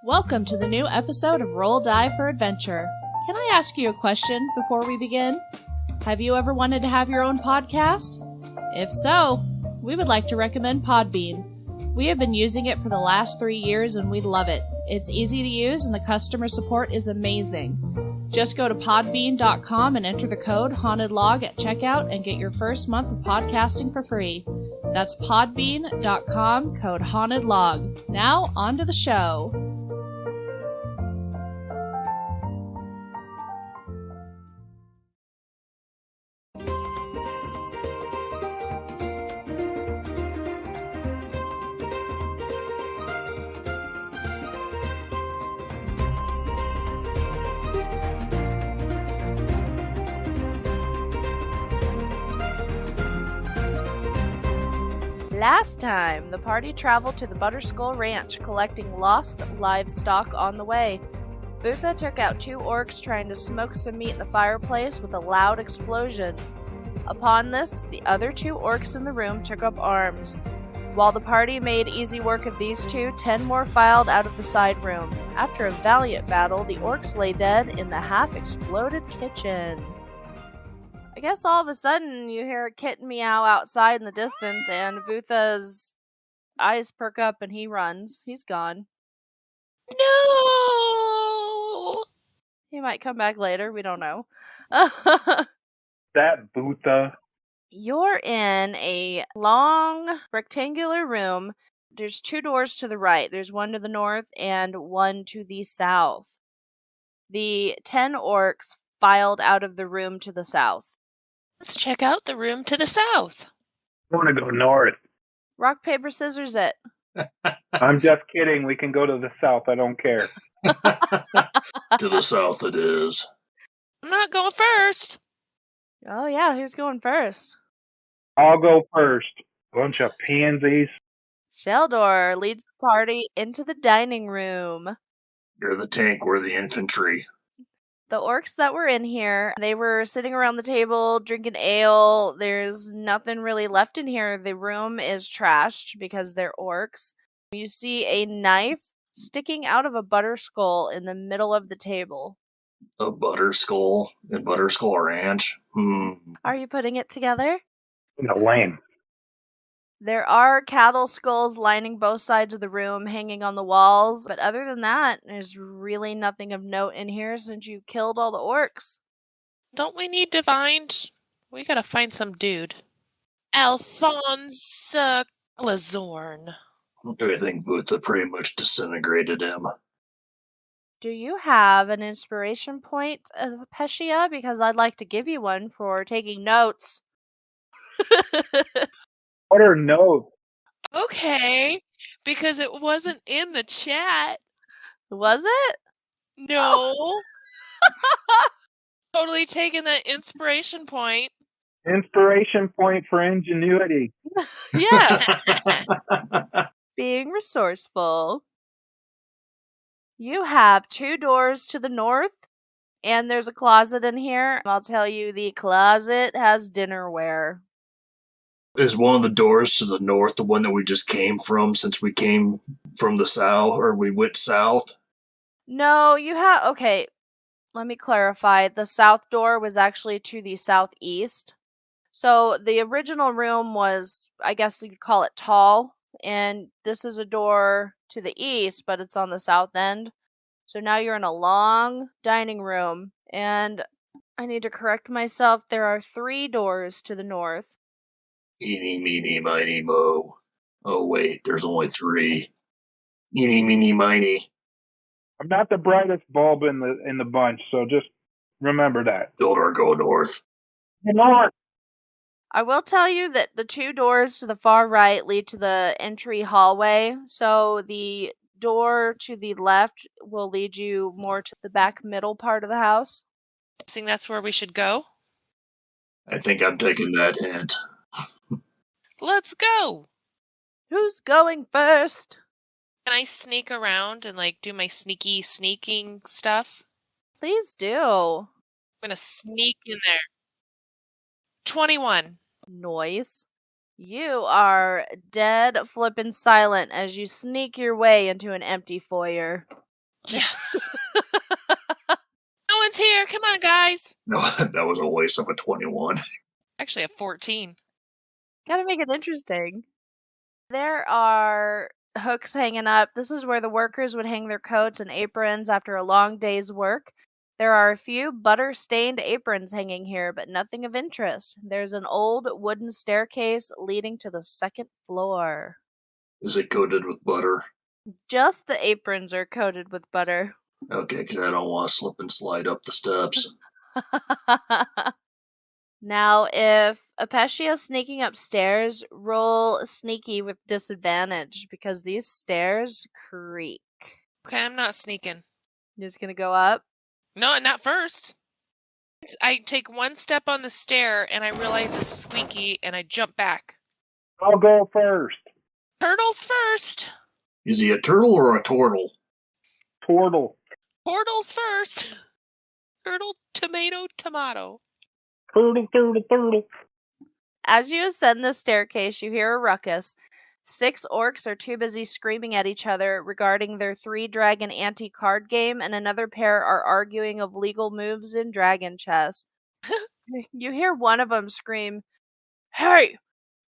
Welcome to the new episode of Roll Die for Adventure. Can I ask you a question before we begin? Have you ever wanted to have your own podcast? If so, we would like to recommend Podbean. We have been using it for the last 3 years and we love it. It's easy to use and the customer support is amazing. Just go to podbean.com and enter the code HauntedLog at checkout and get your first month of podcasting for free. That's podbean.com, code HauntedLog. Now, on to the show. Last time, the party traveled to the Butterskull Ranch, collecting lost livestock on the way. Butha took out 2 orcs trying to smoke some meat in the fireplace with a loud explosion. Upon this, the other 2 orcs in the room took up arms. While the party made easy work of these 2, 10 more filed out of the side room. After a valiant battle, the orcs lay dead in the half-exploded kitchen. I guess all of a sudden you hear a kitten meow outside in the distance and Vutha's eyes perk up and he runs. He's gone. No! He might come back later. We don't know. That Vutha. You're in a long rectangular room. There's 2 doors to the right. There's one to the north and one to the south. The 10 orcs filed out of the room to the south. Let's check out the room to the south. I want to go north. Rock, paper, scissors it. I'm just kidding. We can go to the south. I don't care. To the south it is. I'm not going first. Oh yeah, who's going first? I'll go first. Bunch of pansies. Sheldor leads the party into the dining room. You're the tank, we're the infantry. The orcs that were in here, they were sitting around the table drinking ale. There's nothing really left in here. The room is trashed because they're orcs. You see a knife sticking out of a butterskull in the middle of the table. A Butterskull in Butterskull Ranch? Are you putting it together? No, lame. There are cattle skulls lining both sides of the room, hanging on the walls, but other than that, there's really nothing of note in here since you killed all the orcs. Don't we need to find... We gotta find some dude. Alphonse Lazorn. I think Vutha pretty much disintegrated him. Do you have an inspiration point, Pesia? Because I'd like to give you one for taking notes. What are notes? Okay, because it wasn't in the chat. Was it? No. Totally taking that inspiration point. Inspiration point for ingenuity. Yeah. Being resourceful. You have 2 doors to the north, and there's a closet in here. I'll tell you, the closet has dinnerware. Is one of the doors to the north the one that we just came from since we came from the south, or we went south? No, you have... Okay, let me clarify. The south door was actually to the southeast. So the original room was, I guess you'd call it tall, and this is a door to the east, but it's on the south end. So now you're in a long dining room, and I need to correct myself. There are 3 doors to the north. Eeny, meeny, miny, mo. Oh, wait, there's only 3. Eeny, meeny, miny. I'm not the brightest bulb in the bunch, so just remember that. Don't go north. North. I will tell you that the 2 doors to the far right lead to the entry hallway, so the door to the left will lead you more to the back middle part of the house. I think that's where we should go. I think I'm taking that hint. Let's go! Who's going first? Can I sneak around and, do my sneaking stuff? Please do. I'm gonna sneak in there. 21. Noise. You are dead flippin' silent as you sneak your way into an empty foyer. Yes. No one's here. Come on, guys. No, that was a waste of a 21. Actually, a 14. Gotta make it interesting. There are hooks hanging up. This is where the workers would hang their coats and aprons after a long day's work. There are a few butter-stained aprons hanging here, but nothing of interest. There's an old wooden staircase leading to the second floor. Is it coated with butter? Just the aprons are coated with butter. Okay, because I don't want to slip and slide up the steps. Now, if Apecia's sneaking upstairs, roll sneaky with disadvantage because these stairs creak. Okay, I'm not sneaking. You're just gonna go up? No, not first. I take one step on the stair and I realize it's squeaky and I jump back. I'll go first. Turtles first. Is he a turtle or a turtle? Turtle. Portals first. Turtle, tomato, tomato. Turtle. As you ascend the staircase, you hear a ruckus. 6 orcs are too busy screaming at each other regarding their 3-dragon anti-card game, and another pair are arguing of legal moves in dragon chess. You hear one of them scream, "Hey!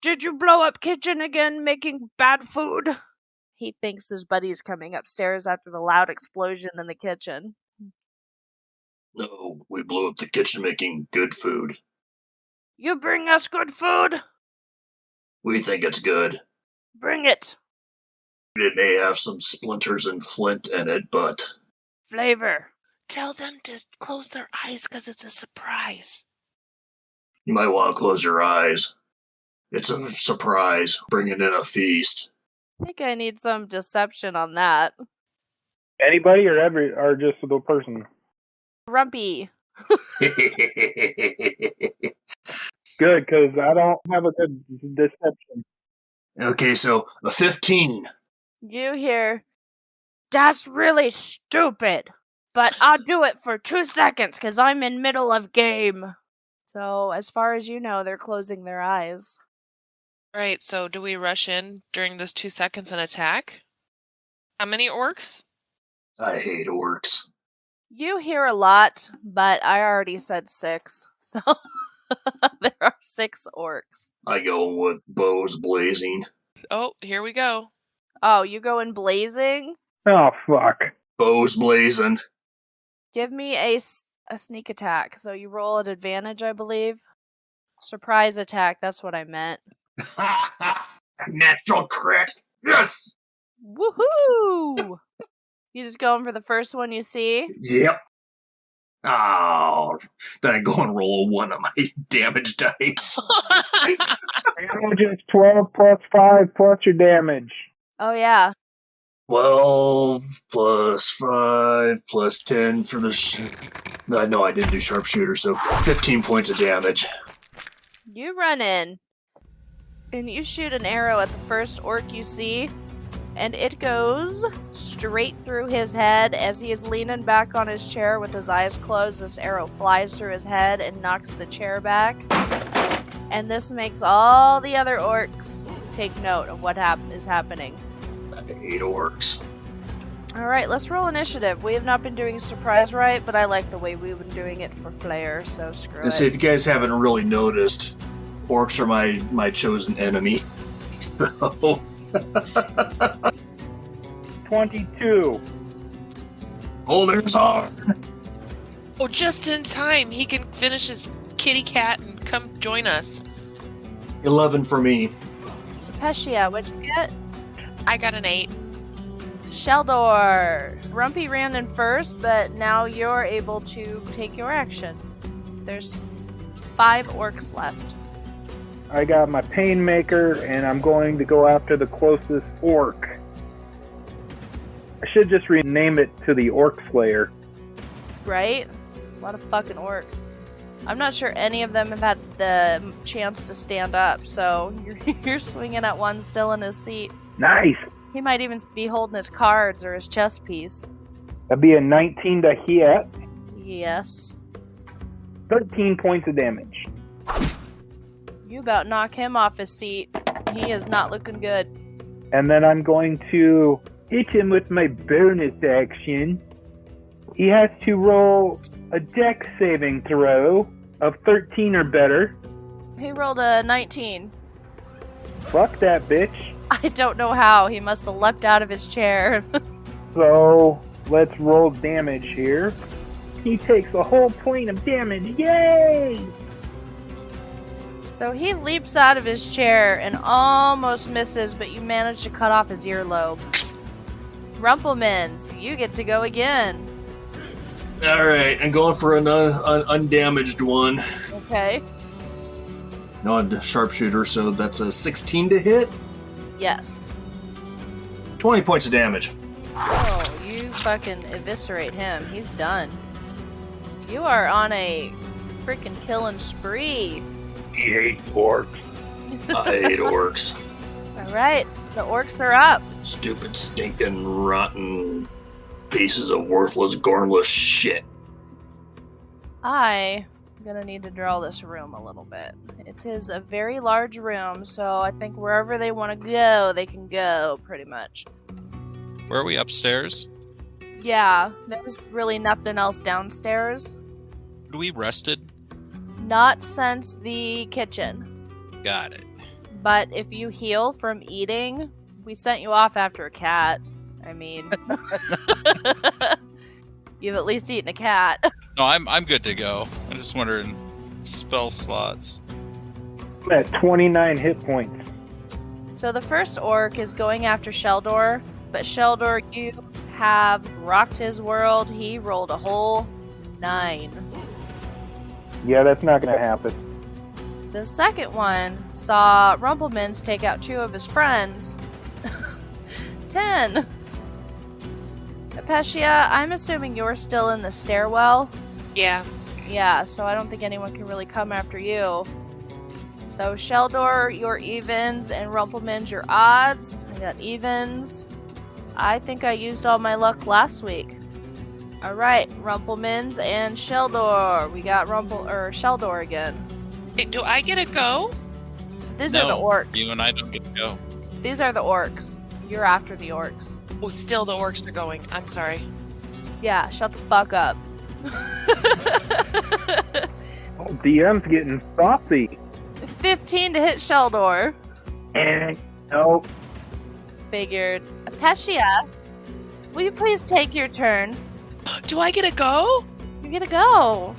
Did you blow up kitchen again, making bad food?" He thinks his buddy is coming upstairs after the loud explosion in the kitchen. No, we blew up the kitchen making good food. You bring us good food? We think it's good. Bring it. It may have some splinters and flint in it, but... Flavor. Tell them to close their eyes because it's a surprise. You might want to close your eyes. It's a surprise, bringing in a feast. I think I need some deception on that. Anybody or just the person? Rumpy. Good, because I don't have a good deception. Okay, so a 15. You hear, "That's really stupid, but I'll do it for 2 seconds because I'm in middle of game." So, as far as you know, they're closing their eyes. Right, so do we rush in during those 2 seconds and attack? How many orcs? I hate orcs. You hear a lot, but I already said 6, so there are 6 orcs. I go with bows blazing. Oh, here we go. Oh, you go in blazing? Oh, fuck. Bows blazing. Give me a sneak attack. So you roll at advantage, I believe. Surprise attack, that's what I meant. Natural crit. Yes! Woohoo! You just going for the first one you see? Yep. Oh, then I go and roll a 1 on my damage dice. Damage is 12 plus 5 plus your damage. Oh, yeah. 12 plus 5 plus 10 for the... No, I didn't do sharpshooter, so 15 points of damage. You run in, and you shoot an arrow at the first orc you see, and it goes straight through his head as he is leaning back on his chair with his eyes closed. This arrow flies through his head and knocks the chair back. And this makes all the other orcs take note of what is happening. I hate orcs. Alright, let's roll initiative. We have not been doing surprise right, but I like the way we've been doing it for flair, so screw And it. see, if you guys haven't really noticed, orcs are my chosen enemy. So... 22. Holders on. Oh, just in time. He can finish his kitty cat and come join us. 11 for me. Pecia, what'd you get? I got an 8. Sheldor. Rumpy ran in first, but now you're able to take your action. There's 5 orcs left. I got my Painmaker, and I'm going to go after the closest orc. I should just rename it to the Orc Slayer. Right? A lot of fucking orcs. I'm not sure any of them have had the chance to stand up, so you're swinging at one still in his seat. Nice! He might even be holding his cards or his chess piece. That'd be a 19 to hit. Yes. 13 points of damage. You about knock him off his seat. He is not looking good. And then I'm going to hit him with my bonus action. He has to roll a dex saving throw of 13 or better. He rolled a 19. Fuck that bitch. I don't know how. He must have leapt out of his chair. So, let's roll damage here. He takes a whole point of damage. Yay! So he leaps out of his chair and almost misses, but you manage to cut off his earlobe. Rumplemans, you get to go again. Alright, I'm going for an undamaged one. Okay. Non-sharpshooter, so that's a 16 to hit. Yes. 20 points of damage. Oh, you fucking eviscerate him. He's done. You are on a freaking killing spree. He hates orcs. I hate orcs. Alright, the orcs are up. Stupid, stinking, rotten pieces of worthless, gormless shit. I'm gonna need to draw this room a little bit. It is a very large room, so I think wherever they want to go, they can go, pretty much. Where are we, upstairs? Yeah, there's really nothing else downstairs. We rested? Not since the kitchen. Got it. But if you heal from eating, we sent you off after a cat. I mean, you've at least eaten a cat. No, I'm good to go. I'm just wondering, spell slots. I'm at 29 hit points. So the first orc is going after Sheldor, but Sheldor, you have rocked his world. He rolled a whole 9. Yeah, that's not gonna happen. The second one saw Rumplemans take out 2 of his friends. 10. Apecia, I'm assuming you're still in the stairwell. Yeah. Yeah, so I don't think anyone can really come after you. So Sheldor, your evens, and Rumplemans, your odds. I got evens. I think I used all my luck last week. Alright, Rumplemans and Sheldor. We got Sheldor again. Hey, do I get a go? These are the orcs. You and I don't get to go. These are the orcs. You're after the orcs. Oh, still the orcs are going. I'm sorry. Yeah, shut the fuck up. Oh, DM's getting saucy. 15 to hit Sheldor. And no. Figured. Apecia, will you please take your turn? Do I get a go? You get to go.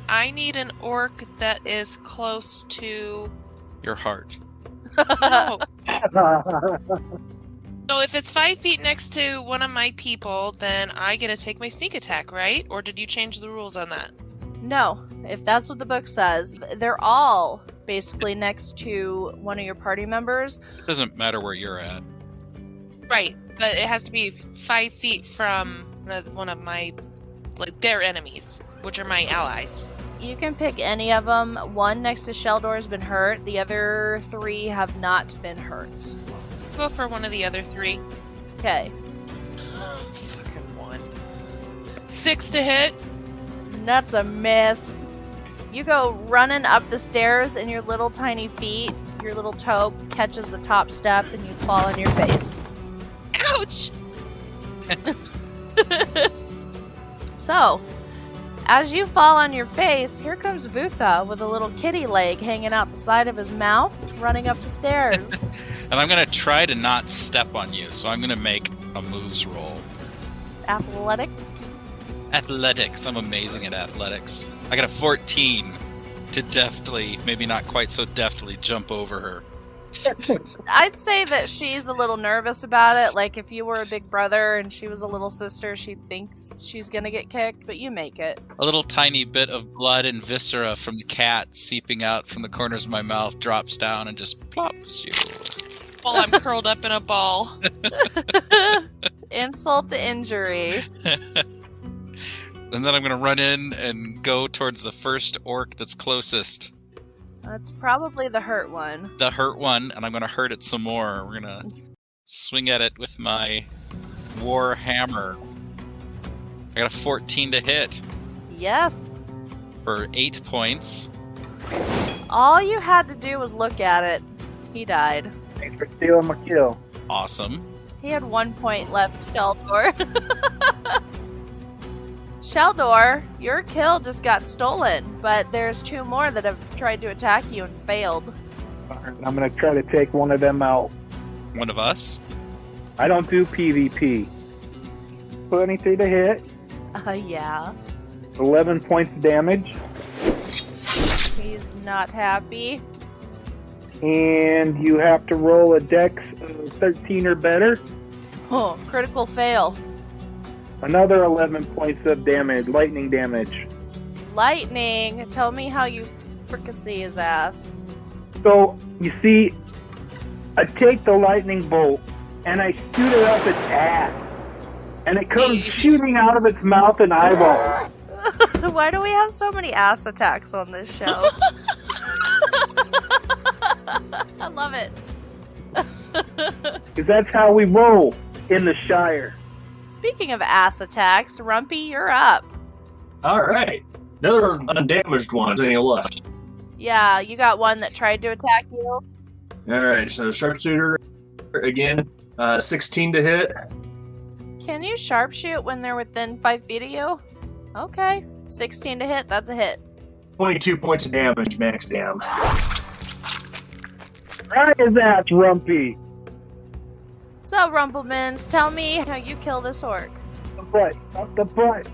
I need an orc that is close to... Your heart. No. So if it's 5 feet next to one of my people, then I get to take my sneak attack, right? Or did you change the rules on that? No, if that's what the book says. They're all basically next to one of your party members. It doesn't matter where you're at. Right, but it has to be 5 feet from one of my, like, their enemies, which are my allies. You can pick any of them. One next to Sheldor has been hurt. The other 3 have not been hurt. Go for one of the other 3. Okay. Fucking 1. 6 to hit. That's a miss. You go running up the stairs and your little tiny feet, your little toe catches the top step and you fall on your face. Ouch! So, as you fall on your face, here comes Vutha with a little kitty leg hanging out the side of his mouth, running up the stairs. And I'm going to try to not step on you, so I'm going to make a moves roll. Athletics? Athletics. I'm amazing at athletics. I got a 14 to deftly, maybe not quite so deftly, jump over her. I'd say that she's a little nervous about it. Like, if you were a big brother and she was a little sister, she thinks she's gonna get kicked, but you make it. A little tiny bit of blood and viscera from the cat seeping out from the corners of my mouth drops down and just plops you. While I'm curled up in a ball. Insult to injury. And then I'm going to run in and go towards the first orc that's closest. That's probably the hurt one. The hurt one, and I'm going to hurt it some more. We're going to swing at it with my war hammer. I got a 14 to hit. Yes. For 8 points. All you had to do was look at it. He died. Thanks for stealing my kill. Awesome. He had 1 point left, Sheldor. Sheldor, your kill just got stolen, but there's 2 more that have tried to attack you and failed. I'm going to try to take one of them out. One of us? I don't do PvP. 23 to hit. Yeah. 11 points of damage. He's not happy. And you have to roll a dex of 13 or better. Oh, critical fail. Another 11 points of damage, lightning damage. Lightning, tell me how you fricassee his ass. So, you see, I take the lightning bolt and I shoot it up its ass. And it comes shooting out of its mouth and eyeball. Why do we have so many ass attacks on this show? I love it. Because that's how we roll in the Shire. Speaking of ass attacks, Rumpy, you're up. Alright. Another undamaged one. Any left? Yeah, you got one that tried to attack you. Alright, so sharpshooter again. 16 to hit. Can you sharpshoot when they're within 5 feet of you? Okay. 16 to hit, that's a hit. 22 points of damage, max dam. Right his ass, Rumpy. So, Rumplemans, tell me how you kill this orc. The butt, up the butt.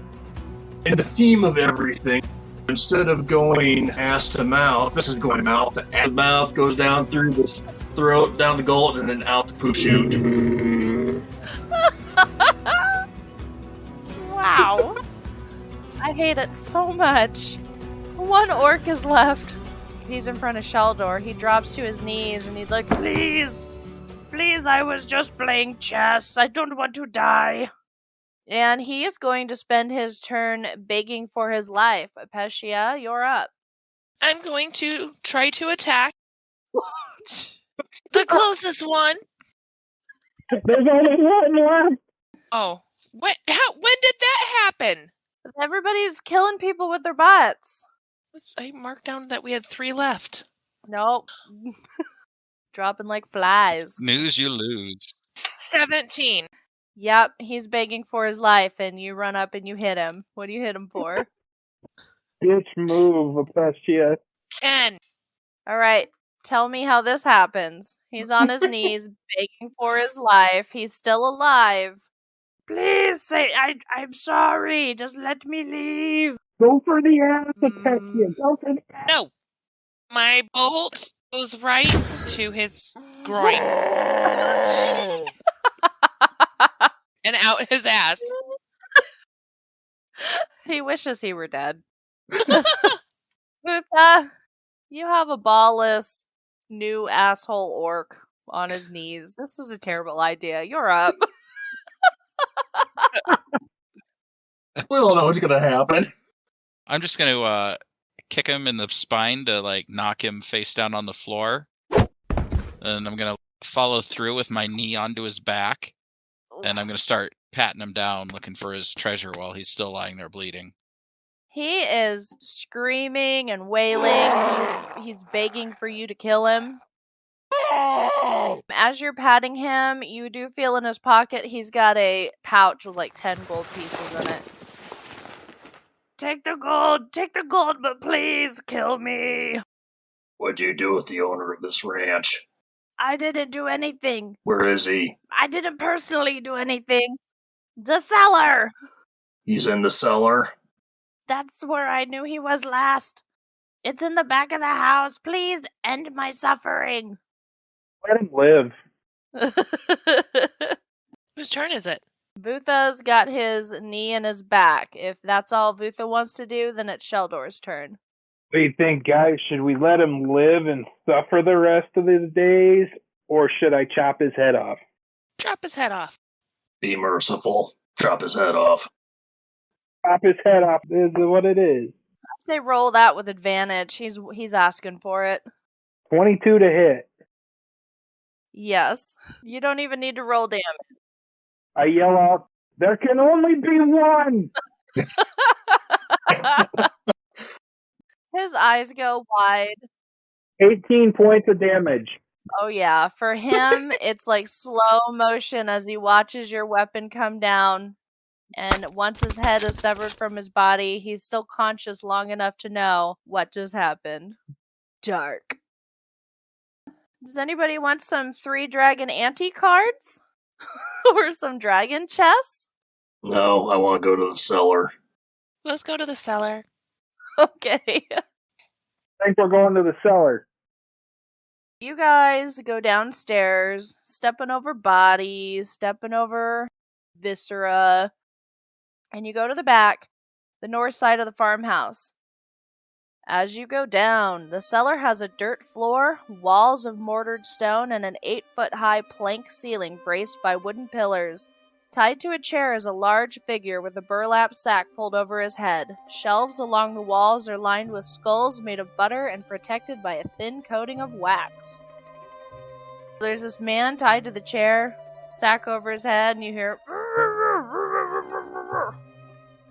And the theme of everything, instead of going ass to mouth, this is going mouth to ass. The mouth goes down through the throat, down the gullet, and then out the poop chute. Wow. I hate it so much. 1 orc is left. He's in front of Sheldor. He drops to his knees and he's like, Please! Please, I was just playing chess. I don't want to die. And he is going to spend his turn begging for his life. Apecia, you're up. I'm going to try to attack the closest one. There's only one left. Oh, when did that happen? Everybody's killing people with their butts. I marked down that we had 3 left. Nope. Dropping like flies. Snooze, you lose. 17. Yep, he's begging for his life, and you run up and you hit him. What do you hit him for? Bitch move, Apecia. 10. All right, tell me how this happens. He's on his knees, begging for his life. He's still alive. Please say, I'm sorry. Just let me leave. Go for the ass, Apecia. Go for the ass. No. My bolt goes right to his groin. And out his ass. He wishes he were dead. Butha, you have a ballless new asshole orc on his knees. This was a terrible idea. You're up. We don't know what's gonna happen. I'm just going to kick him in the spine to like knock him face down on the floor. And I'm going to follow through with my knee onto his back. And I'm going to start patting him down, looking for his treasure while he's still lying there bleeding. He is screaming and wailing. He's begging for you to kill him. As you're patting him, you do feel in his pocket he's got a pouch with like 10 gold pieces in it. Take the gold, but please kill me. What'd you do with the owner of this ranch? I didn't do anything. Where is he? I didn't personally do anything. The cellar! He's in the cellar. That's where I knew he was last. It's in the back of the house. Please end my suffering. Let him live. Whose turn is it? Vutha's got his knee in his back. If that's all Vutha wants to do, then it's Sheldor's turn. What do you think, guys? Should we let him live and suffer the rest of his days? Or should I chop his head off? Chop his head off. Be merciful. Chop his head off. Chop his head off is what it is. I'd say roll that with advantage. He's asking for it. 22 to hit. Yes. You don't even need to roll damage. I yell out, there can only be one! His eyes go wide. 18 points of damage. Oh yeah, for him, it's like slow motion as he watches your weapon come down. And once his head is severed from his body, he's still conscious long enough to know what just happened. Dark. Does anybody want some 3 dragon ante cards? Or some dragon chess? No, I want to go to the cellar. Let's go to the cellar. Okay. I think we're going to the cellar. You guys go downstairs, stepping over bodies, stepping over viscera, and you go to the back, the north side of the farmhouse. As you go down, the cellar has a dirt floor, walls of mortared stone, and an 8-foot-high plank ceiling braced by wooden pillars. Tied to a chair is a large figure with a burlap sack pulled over his head. Shelves along the walls are lined with skulls made of butter and protected by a thin coating of wax. There's this man tied to the chair, sack over his head, and you hear...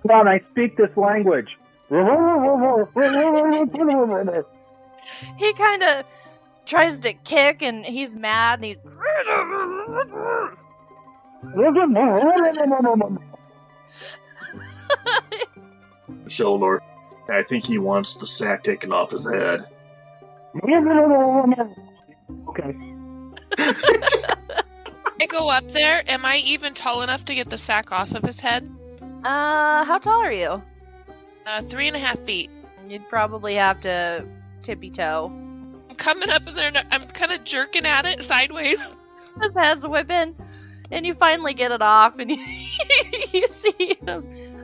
Come on, I speak this language. He kind of tries to kick, and he's mad, and he's... Sheldor, I think he wants the sack taken off his head. Okay. I go up there. Am I even tall enough to get the sack off of his head? How tall are you? 3.5 feet. You'd probably have to tippy-toe. I'm coming up in there and I'm kind of jerking at it sideways. His head's whipping, and you finally get it off, and you see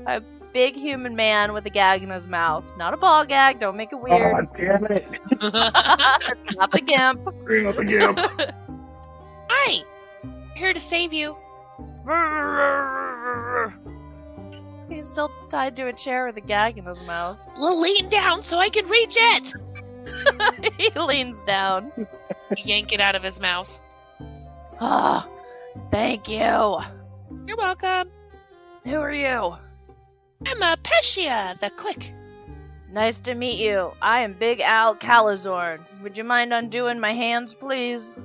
a big human man with a gag in his mouth. Not a ball gag, don't make it weird. Oh, damn it. It's not the gimp. Bring up a gimp. Hi! Here to save you. He's still tied to a chair with a gag in his mouth. Well, lean down so I can reach it! He leans down. Yank it out of his mouth. Oh, thank you. You're welcome. Who are you? I'm a Pesia, the Quick. Nice to meet you. I am Big Al Calazorn. Would you mind undoing my hands, please?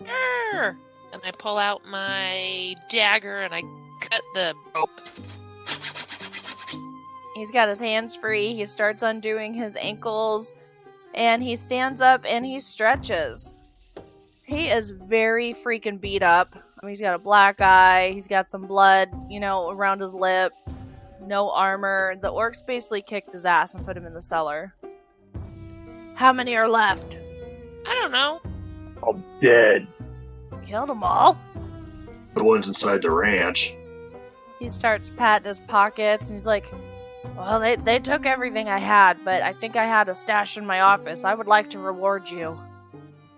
Arr! And I pull out my dagger and I cut the rope. He's got his hands free. He starts undoing his ankles, and he stands up and he stretches. He is very freaking beat up. I mean, he's got a black eye. He's got some blood, around his lip. No armor. The orcs basically kicked his ass and put him in the cellar. How many are left? I don't know. I'm dead. Killed them all. The ones inside the ranch. He starts patting his pockets, and he's like, well, they took everything I had, but I think I had a stash in my office. I would like to reward you.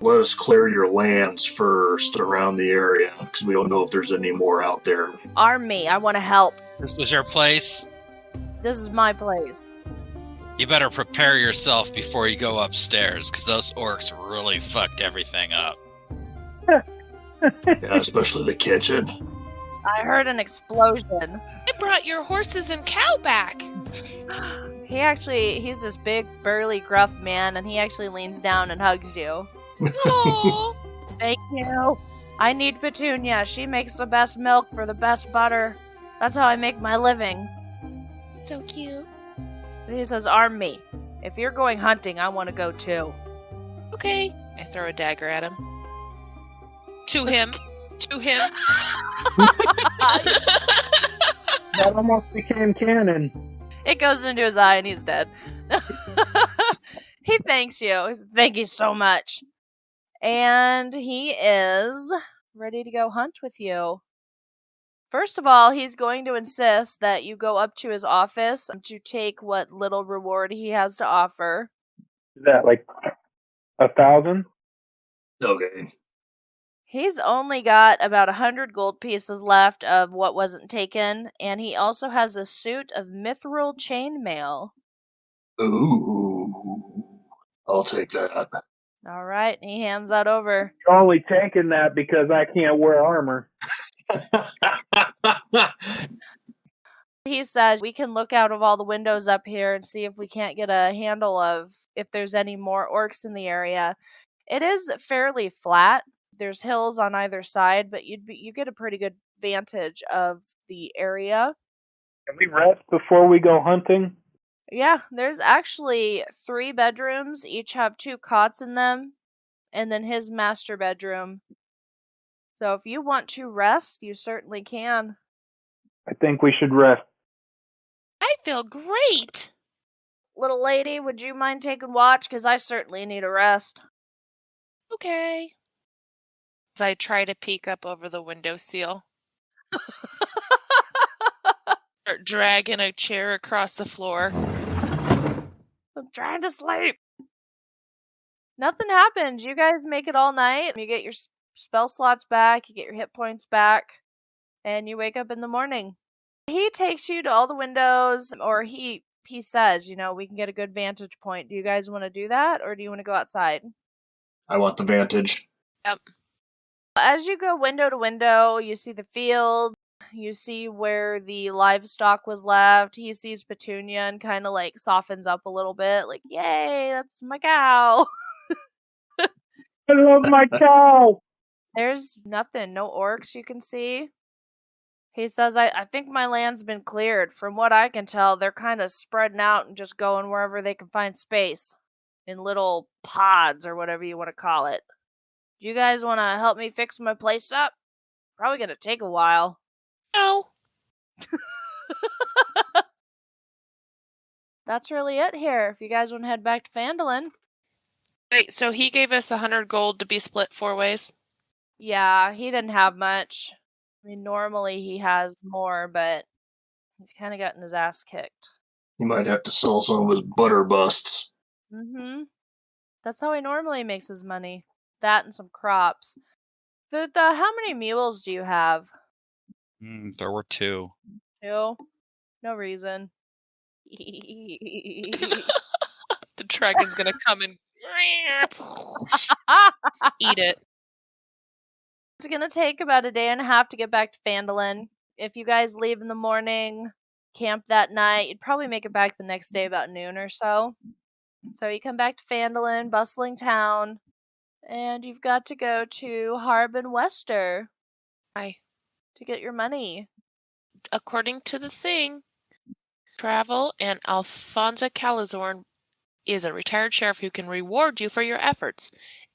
Let us clear your lands first around the area, because we don't know if there's any more out there. Arm me. I want to help. This was your place? This is my place. You better prepare yourself before you go upstairs, because those orcs really fucked everything up. Yeah, especially the kitchen. I heard an explosion. I brought your horses and cow back. He's this big, burly, gruff man, and he actually leans down and hugs you. Oh, Thank you. I need Petunia. She makes the best milk for the best butter. That's how I make my living. so cute. He says, arm me. If you're going hunting, I want to go too. Okay. I throw a dagger at him. To him. To him. That almost became canon. It goes into his eye and he's dead. He thanks you. He says, thank you so much. And he is ready to go hunt with you. First of all, he's going to insist that you go up to his office to take what little reward he has to offer. Is that like 1,000? Okay. He's only got about 100 gold pieces left of what wasn't taken, and he also has a suit of mithril chainmail. Ooh. I'll take that. All right, he hands that over. You're only taking that because I can't wear armor. He says, we can look out of all the windows up here and see if we can't get a handle of if there's any more orcs in the area. It is fairly flat. There's hills on either side, but you get a pretty good vantage of the area. Can we rest before we go hunting? Yeah, there's actually 3 bedrooms, each have 2 cots in them, and then his master bedroom. So if you want to rest, you certainly can. I think we should rest. I feel great. Little lady, would you mind taking watch? Because I certainly need a rest. Okay. As I try to peek up over the windowsill. Start dragging a chair across the floor. I'm trying to sleep. Nothing happens. You guys make it all night. You get your spell slots back, you get your hit points back, and you wake up in the morning. He takes you to all the windows, or he says, we can get a good vantage point. Do you guys want to do that, or do you want to go outside? I want the vantage. Yep. As you go window to window, you see the field. You see where the livestock was left. He sees Petunia and kind of like softens up a little bit, like, yay, that's my cow. I love my cow. There's nothing, no orcs you can see. He says, I think my land's been cleared. From what I can tell, they're kind of spreading out and just going wherever they can find space. In little pods or whatever you want to call it. Do you guys want to help me fix my place up? Probably going to take a while. No. That's really it here. If you guys want to head back to Phandalin. Wait, so he gave us 100 gold to be split 4 ways? Yeah, he didn't have much. I mean, normally he has more, but he's kind of gotten his ass kicked. He might have to sell some of his butter busts. Mm-hmm. That's how he normally makes his money. That and some crops. Vutha, how many mules do you have? There were 2. 2? No reason. The dragon's gonna come and eat it. It's gonna take about a day and a half to get back to Phandalin. If you guys leave in the morning, camp that night, you'd probably make it back the next day about noon or so. So you come back to Phandalin, bustling town, and you've got to go to Harbin Wester. Aye. To get your money. According to the thing, Travel and Alfonso Calazorn is a retired sheriff who can reward you for your efforts.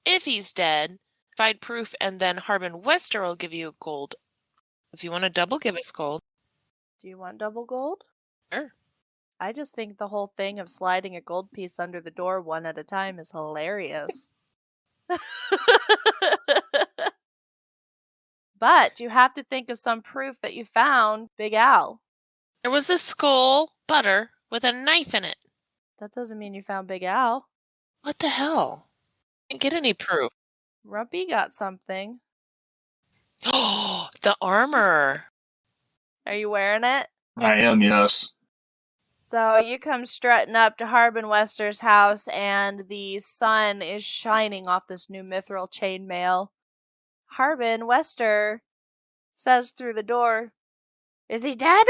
If he's dead, provide proof, and then Harbin Wester will give you gold. If you want to double, give us gold. Do you want double gold? Sure. I just think the whole thing of sliding a gold piece under the door one at a time is hilarious. But you have to think of some proof that you found Big Al. There was a skull butter with a knife in it. That doesn't mean you found Big Al. What the hell? Didn't get any proof. Rumpy got something. Oh, the armor. Are you wearing it? I am, yes. So you come strutting up to Harbin Wester's house, and the sun is shining off this new mithril chainmail. Harbin Wester says through the door, "Is he dead?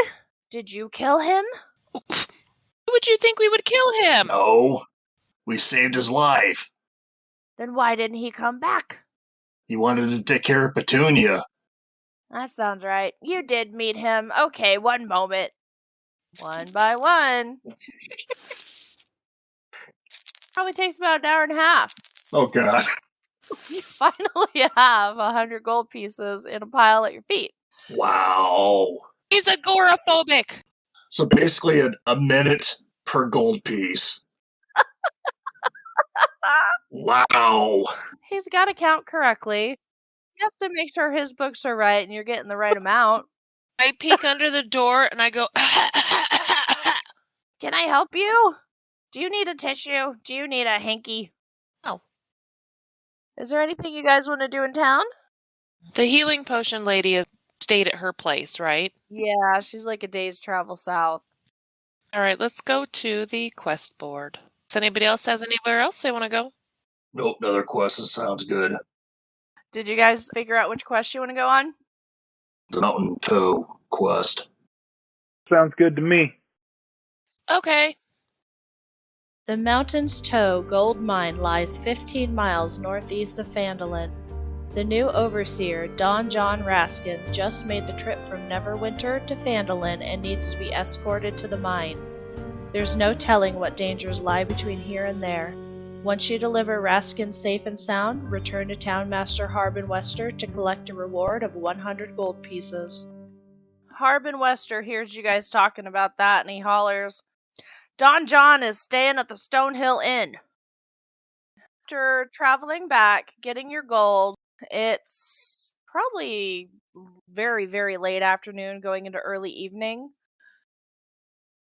Did you kill him?" Why would you think we would kill him? No. We saved his life. Then why didn't he come back? He wanted to take care of Petunia. That sounds right. You did meet him. Okay, one moment. One by one. Probably takes about an hour and a half. Oh, God. You finally have 100 gold pieces in a pile at your feet. Wow. He's agoraphobic. So basically a minute per gold piece. Wow. He's got to count correctly. He has to make sure his books are right and you're getting the right amount. I peek under the door and I go, Can I help you? Do you need a tissue? Do you need a hanky? Oh. Is there anything you guys want to do in town? The healing potion lady has stayed at her place, right? Yeah, she's like a day's travel south. All right, let's go to the quest board. Does anybody else has anywhere else they want to go? Nope, another quest. That sounds good. Did you guys figure out which quest you want to go on? The Mountain Toe quest. Sounds good to me. Okay. The Mountain's Toe gold mine lies 15 miles northeast of Phandalin. The new overseer, Don John Raskin, just made the trip from Neverwinter to Phandalin and needs to be escorted to the mine. There's no telling what dangers lie between here and there. Once you deliver Raskin safe and sound, return to Townmaster Harbin Wester to collect a reward of 100 gold pieces. Harbin Wester hears you guys talking about that and he hollers, Don John is staying at the Stonehill Inn. After traveling back, getting your gold, it's probably very, very late afternoon going into early evening.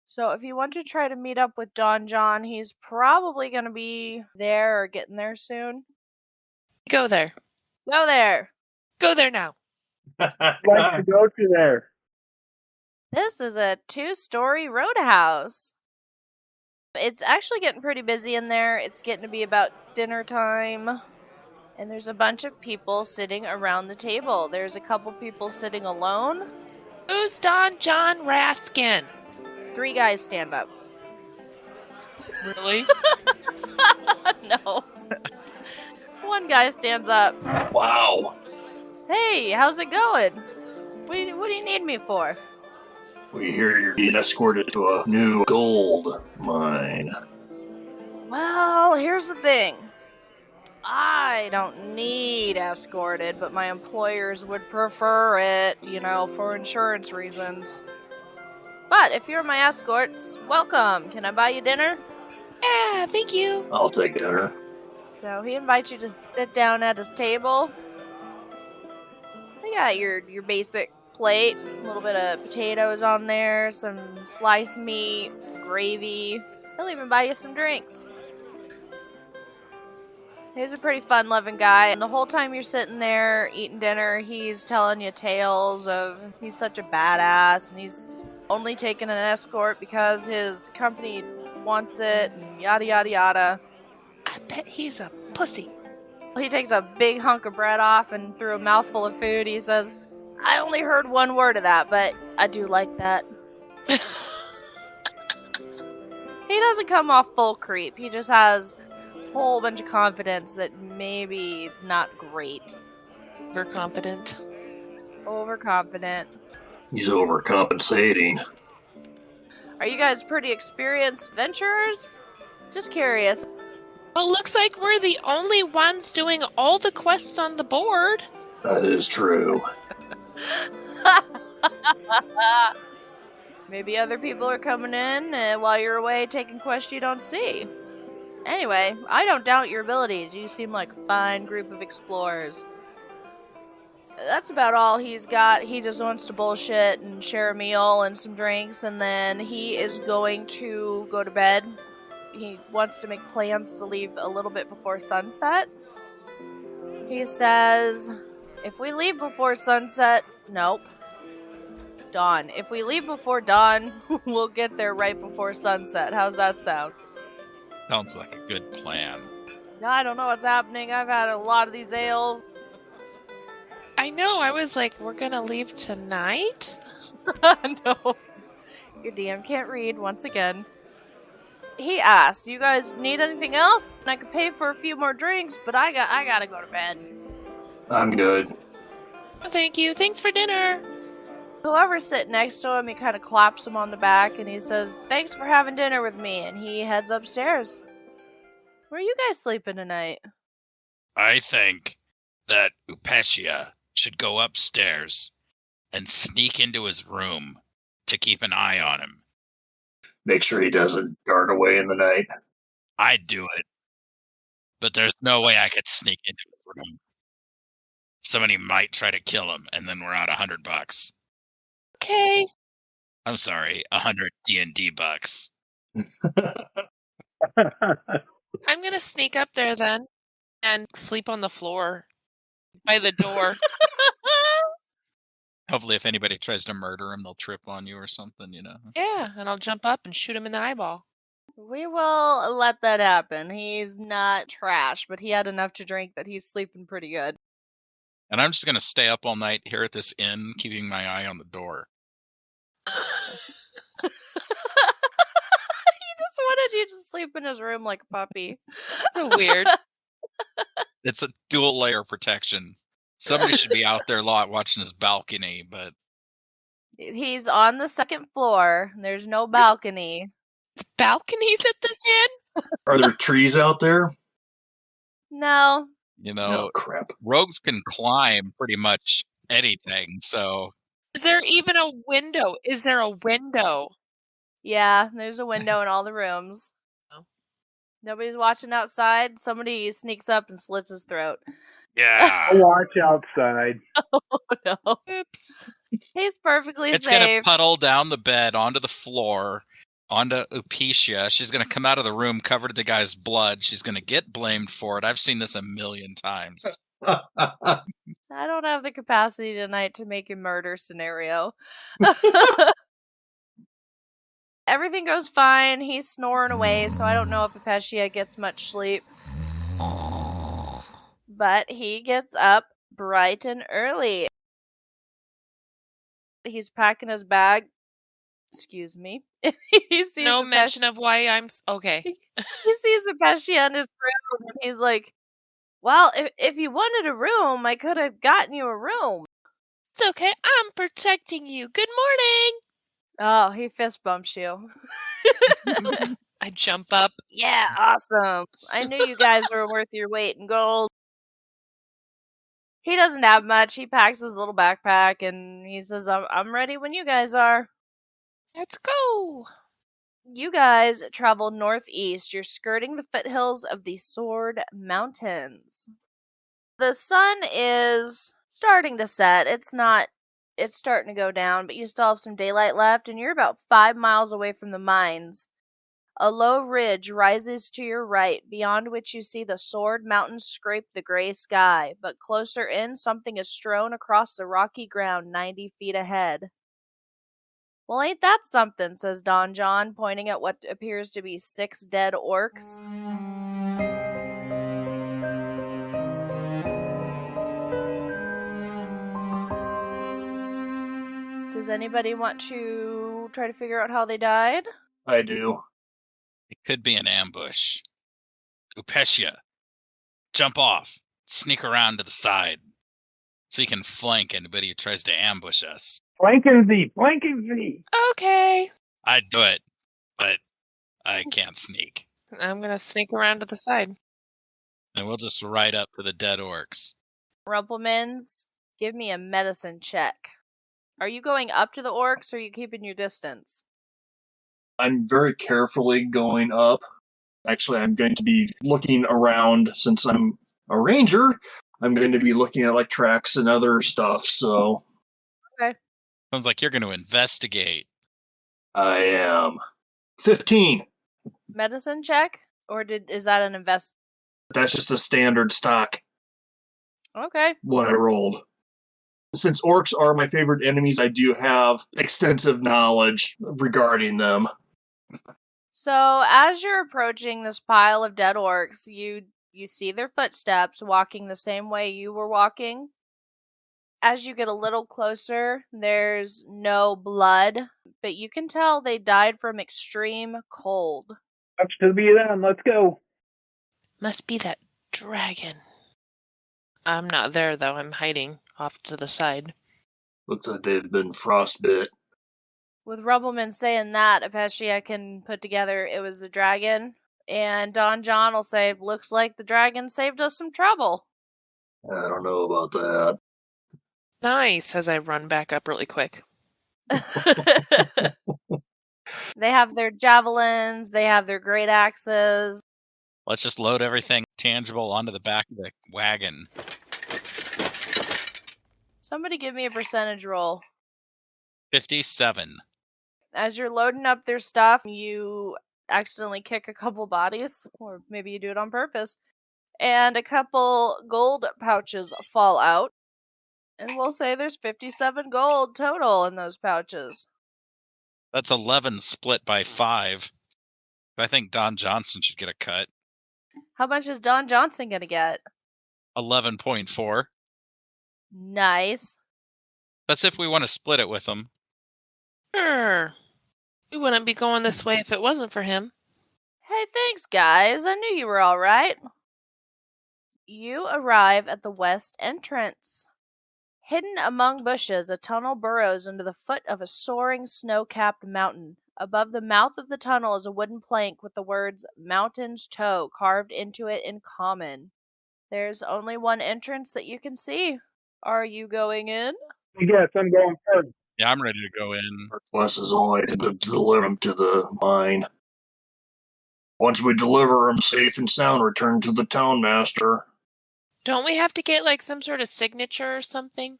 So if you want to try to meet up with Don John, he's probably going to be there or getting there soon. Go there. Go there. Go there now. I'd like to go to there. This is a 2-story roadhouse. It's actually getting pretty busy in there. It's getting to be about dinner time. And there's a bunch of people sitting around the table. There's a couple people sitting alone. Who's Don John Raskin? 3 guys stand up. Really? No. 1 guy stands up. Wow. Hey, how's it going? What do you need me for? We hear you're being escorted to a new gold mine. Well, here's the thing. I don't need escorted, but my employers would prefer it, for insurance reasons. But if you're my escorts, welcome. Can I buy you dinner? Yeah, thank you. I'll take dinner. So he invites you to sit down at his table. You got your basic plate, a little bit of potatoes on there, some sliced meat, gravy. He'll even buy you some drinks. He's a pretty fun-loving guy, and the whole time you're sitting there eating dinner, he's telling you tales of he's such a badass, and he's only taking an escort because his company wants it, and yada yada yada. I bet he's a pussy. He takes a big hunk of bread off, and through a mouthful of food, he says, I only heard 1 word of that, but I do like that. He doesn't come off full creep. He just has a whole bunch of confidence that maybe it's not great. Overconfident. Overconfident. He's overcompensating. Are you guys pretty experienced adventurers? Just curious. Well, looks like we're the only ones doing all the quests on the board. That is true. Maybe other people are coming in while you're away taking quests you don't see. Anyway, I don't doubt your abilities. You seem like a fine group of explorers. That's about all he's got. He just wants to bullshit and share a meal and some drinks, and then he is going to go to bed. He wants to make plans to leave a little bit before sunset. He says, if we leave before sunset, nope. Dawn. If we leave before dawn, we'll get there right before sunset. How's that sound? Sounds like a good plan. I don't know what's happening. I've had a lot of these ales. I know, I was like, we're gonna leave tonight? No. Your DM can't read, once again. He asked, you guys need anything else? I could pay for a few more drinks, but I gotta go to bed. I'm good. Thank you. Thanks for dinner. Whoever's sitting next to him, he kind of claps him on the back, and he says, thanks for having dinner with me, and he heads upstairs. Where are you guys sleeping tonight? I think that Upecia should go upstairs and sneak into his room to keep an eye on him. Make sure he doesn't dart away in the night. I'd do it, but there's no way I could sneak into his room. Somebody might try to kill him, and then we're out $100. Okay. I'm sorry, 100 D&D bucks. I'm gonna sneak up there then and sleep on the floor by the door. Hopefully if anybody tries to murder him, they'll trip on you or something, Yeah, and I'll jump up and shoot him in the eyeball. We will let that happen. He's not trash, but he had enough to drink that he's sleeping pretty good. And I'm just going to stay up all night here at this inn, keeping my eye on the door. He just wanted you to sleep in his room like a puppy. So weird. It's a dual layer protection. Somebody should be out there a lot watching his balcony, but He's on the second floor. There's no balcony. There's balconies at this inn? Are there trees out there? No. you know, No, crap. rogues can climb pretty much anything. So Is there even a window? Is there a window? Yeah, there's a window in all the rooms. Oh. Nobody's watching outside. Somebody sneaks up and slits his throat. yeah, Watch outside. Oh no. Oops. He's perfectly it's gonna safe. puddle down the bed onto the floor, onto Upecia. She's gonna come out of the room covered in the guy's blood. She's gonna get blamed for it. I've seen this a million times. I don't have the capacity tonight to make a murder scenario. Everything goes fine. He's snoring away, so I don't know if Apecia gets much sleep. But he gets up bright and early. He's packing his bag. Excuse me. He sees No mention of why I'm okay. He sees Apecia in his room, and he's like, well, if you wanted a room, I could have gotten you a room. It's okay. I'm protecting you. Good morning. Oh, he fist bumps you. I jump up. Yeah, awesome. I knew you guys were worth your weight in gold. He doesn't have much. He packs his little backpack and he says, I'm ready when you guys are. Let's go. You guys travel northeast. You're skirting the foothills of the Sword Mountains. The sun is starting to set. It's starting to go down, but you still have some daylight left, and you're about 5 miles away from the mines. A low ridge rises to your right, beyond which you see the Sword Mountains scrape the gray sky, but closer in, something is strewn across the rocky ground 90 feet ahead. Well, ain't that something, says Don John, pointing at what appears to be 6 dead orcs. Does anybody want to try to figure out how they died? I do. It could be an ambush. Upecia, jump off, sneak around to the side, so you can flank anybody who tries to ambush us. Flanking Z. Okay. I'd do it, but I can't sneak. I'm going to sneak around to the side. And we'll just ride up to the dead orcs. Rumplemans, give me a medicine check. Are you going up to the orcs, or are you keeping your distance? I'm very carefully going up. Actually, I'm going to be looking around since I'm a ranger. I'm going to be looking at like tracks and other stuff, so Sounds like you're going to investigate. I am. 15. Medicine check? Or is that an invest? That's just a standard stock, Okay. what I rolled. Since orcs are my favorite enemies, I do have extensive knowledge regarding them. So, as you're approaching this pile of dead orcs, you see their footsteps walking the same way you were walking. As you get a little closer, there's no blood, but you can tell they died from extreme cold. Up to be them. Let's go. Must be that dragon. I'm not there, though. I'm hiding off to the side. Looks like they've been frostbit. With Rubbleman saying that, Apecia can put together it was the dragon, and Don John will say, looks like the dragon saved us some trouble. I don't know about that. Nice, as I run back up really quick. They have their javelins, they have their great axes. Let's just load everything tangible onto the back of the wagon. Somebody give me a percentage roll. 57. As you're loading up their stuff, you accidentally kick a couple bodies, or maybe you do it on purpose, and a couple gold pouches fall out. And we'll say there's 57 gold total in those pouches. That's 11 split by 5. I think Don Johnson should get a cut. How much is Don Johnson going to get? 11.4. Nice. That's if we want to split it with him. Sure. We wouldn't be going this way if it wasn't for him. Hey, thanks, guys. I knew you were all right. You arrive at the west entrance. Hidden among bushes, a tunnel burrows into the foot of a soaring snow-capped mountain. Above the mouth of the tunnel is a wooden plank with the words Mountain's Toe carved into it in common. There's only one entrance that you can see. Are you going in? Yes, I'm going first. Yeah, I'm ready to go in. Our quest is only to deliver them to the mine. Once we deliver them safe and sound, return to the town master. Don't we have to get like some sort of signature or something?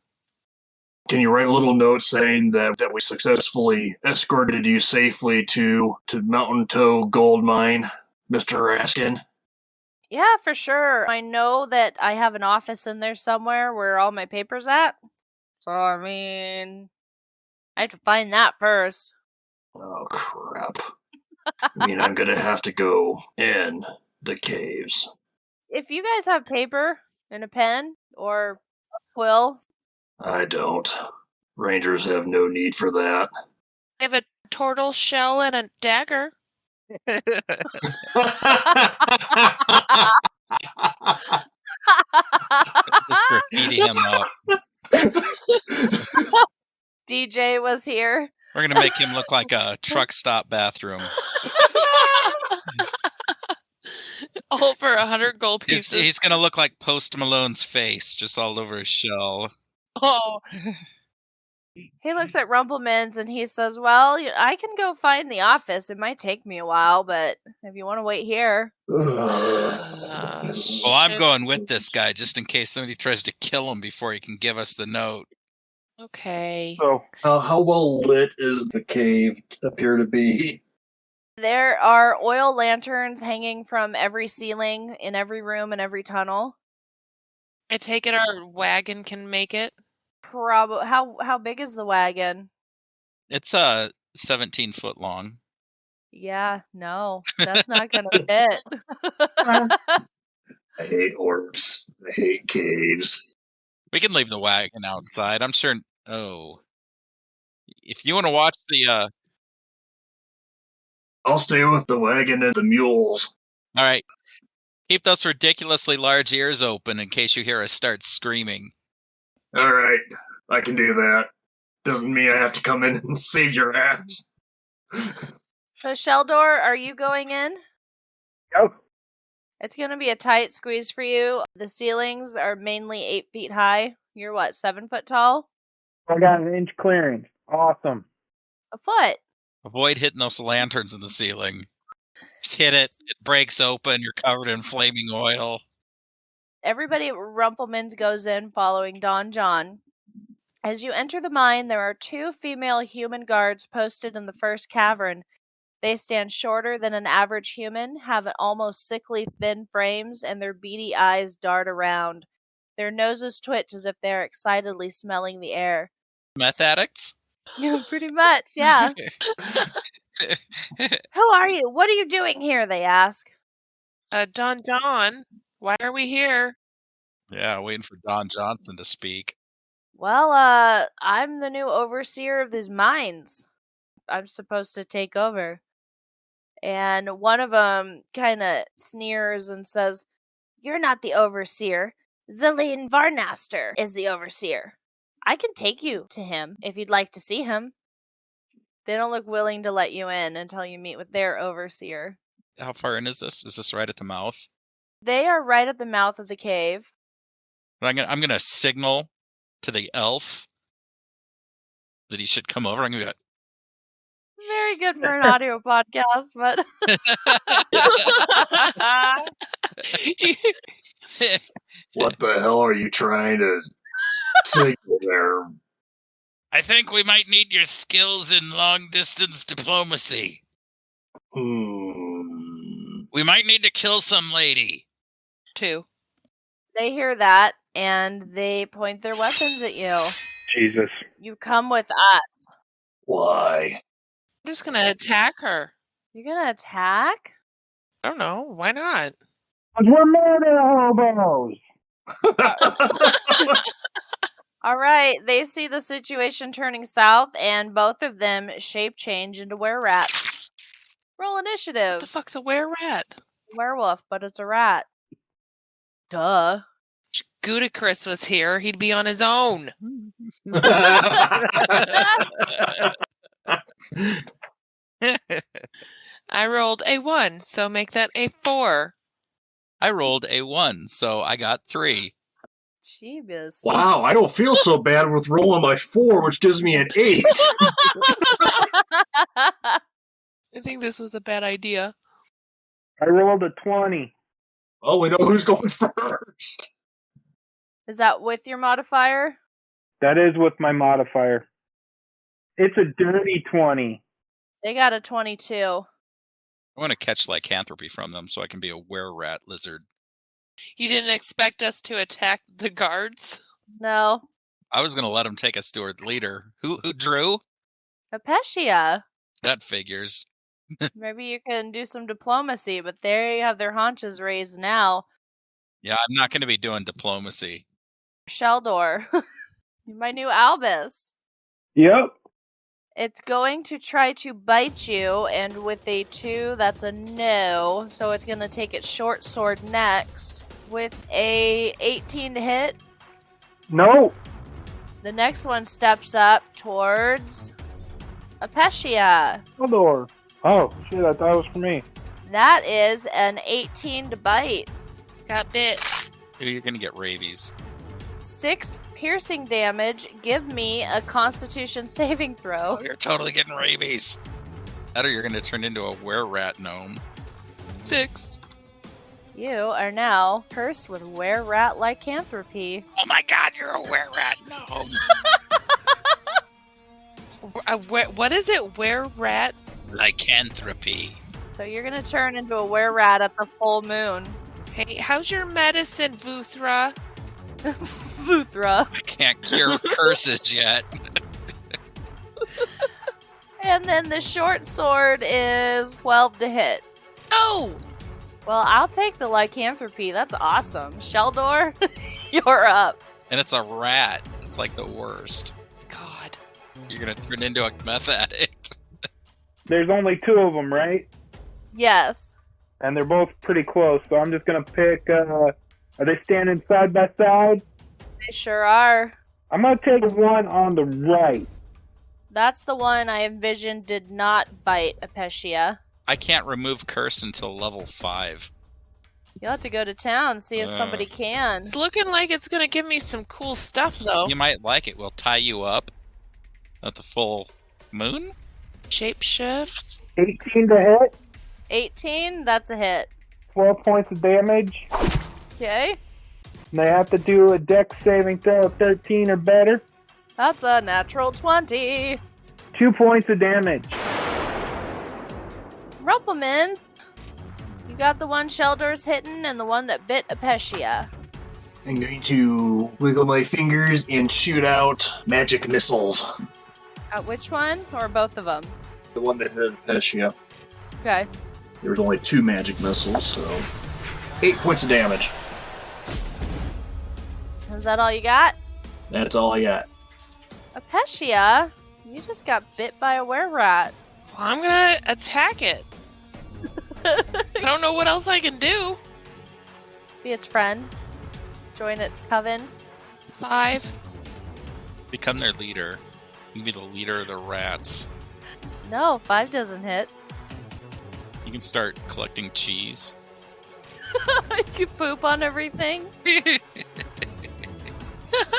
Can you write a little note saying that we successfully escorted you safely to Mountain Toe Gold Mine, Mr. Raskin? Yeah, for sure. I know that I have an office in there somewhere where all my papers at. So, I mean, I have to find that first. Oh, crap. I mean, I'm gonna have to go in the caves. If you guys have paper and a pen or a quill, I don't. Rangers have no need for that. I have a turtle shell and a dagger. Just graffiti him up. DJ was here. We're gonna make him look like a truck stop bathroom. All for 100 gold pieces. He's gonna look like Post Malone's face, just all over his shell. Oh, He looks at Rumplemans and he says, well, I can go find the office. It might take me a while, but if you want to wait here. Well, I'm going with this guy just in case somebody tries to kill him before he can give us the note. Okay. So, How well lit is the cave appear to be? There are oil lanterns hanging from every ceiling in every room and every tunnel. I take it our wagon can make it. How big is the wagon? It's 17 foot long. Yeah, no, that's not gonna fit. I hate orcs. I hate caves. We can leave the wagon outside. I'm sure. Oh, if you want to watch the. I'll stay with the wagon and the mules. All right, keep those ridiculously large ears open in case you hear us start screaming. All right, I can do that. Doesn't mean I have to come in and save your ass. So, Sheldor, are you going in? Yep. It's going to be a tight squeeze for you. The ceilings are mainly 8 feet high. You're what, 7 foot tall? I got an inch clearance. Awesome. A foot. Avoid hitting those lanterns in the ceiling. Just hit it. It breaks open. You're covered in flaming oil. Everybody at Rumplemans goes in following Don John. As you enter the mine, there are 2 female human guards posted in the first cavern. They stand shorter than an average human, have almost sickly thin frames, and their beady eyes dart around. Their noses twitch as if they're excitedly smelling the air. Meth addicts? Yeah, pretty much, yeah. Who are you? What are you doing here? They ask. Don John, why are we here? Yeah, waiting for Don Johnson to speak. Well, I'm the new overseer of these mines. I'm supposed to take over. And one of them kind of sneers and says, you're not the overseer. Zelene Varnaster is the overseer. I can take you to him if you'd like to see him. They don't look willing to let you in until you meet with their overseer. How far in is this? Is this right at the mouth? They are right at the mouth of the cave. I'm gonna signal to the elf that he should come over. I'm gonna be like, Very good for an audio podcast, but What the hell are you trying to signal there? I think we might need your skills in long-distance diplomacy. We might need to kill some lady. 2. they hear that and they point their weapons at you. Jesus. You come with us. Why? I'm just gonna attack her. You're gonna attack? I don't know. Why not? We're murder hobos. All right, they see the situation turning south, and both of them shape change into were rats. Roll initiative. What the fuck's a were-rat? Werewolf, but it's a rat. Duh. Gudicris was here, he'd be on his own. I rolled a 1, so make that a 4. I rolled a 1, so I got 3. Jeebus. Wow, I don't feel so bad with rolling my 4, which gives me an 8. I think this was a bad idea. I rolled a 20. Oh, we know who's going first. Is that with your modifier? That is with my modifier. It's a dirty 20. They got a 22. I want to catch lycanthropy from them so I can be a were-rat lizard. You didn't expect us to attack the guards? No. I was going to let them take us to our leader. Who drew? Apecia. That figures. Maybe you can do some diplomacy, but they have their haunches raised now. Yeah, I'm not going to be doing diplomacy. Sheldor. My new Albus. Yep. It's going to try to bite you, and with a 2, that's a no. So it's going to take its short sword next. With a 18 to hit, No. the next one steps up towards Apecia. Door. Oh, shit, I thought it was for me. That is an 18 to bite. Got bit. You're going to get rabies. 6 piercing damage. Give me a Constitution saving throw. Oh, you're totally getting rabies. That or you're going to turn into a were-rat gnome. 6. You are now cursed with were-rat lycanthropy. Oh my god, you're a were-rat gnome. What is it? Were-rat? Lycanthropy. So you're going to turn into a were-rat at the full moon. Hey, how's your medicine, Vuthra? Vuthra. I can't cure curses yet. And then the short sword is 12 to hit. Oh! Well, I'll take the lycanthropy. That's awesome. Sheldor, you're up. And it's a rat. It's like the worst. God. You're going to turn into a meth addict. There's only 2 of them, right? Yes. And they're both pretty close, so I'm just going to pick, are they standing side by side? They sure are. I'm going to take one on the right. That's the one I envisioned did not bite Apecia. I can't remove curse until level 5. You'll have to go to town, see if somebody can. It's looking like it's going to give me some cool stuff, though. You might like it. We'll tie you up at the full moon. Shapeshift. 18 to hit, 18, that's a hit. 12 points of damage. Okay. And they have to do a dex saving throw of 13 or better. That's a natural 20. 2 points of damage. Rumpelman, you got the one Sheldor's hitting and the one that bit Apecia. I'm going to wiggle my fingers and shoot out magic missiles. At which one? Or both of them? The one that hit Apecia. Okay. There was only 2 magic missiles, so 8 points of damage. Is that all you got? That's all I got. Apecia, you just got bit by a were-rat. Well, I'm going to attack it. I don't know what else I can do. Be its friend. Join its coven. 5. Become their leader. You can be the leader of the rats. No, 5 doesn't hit. You can start collecting cheese. You can poop on everything.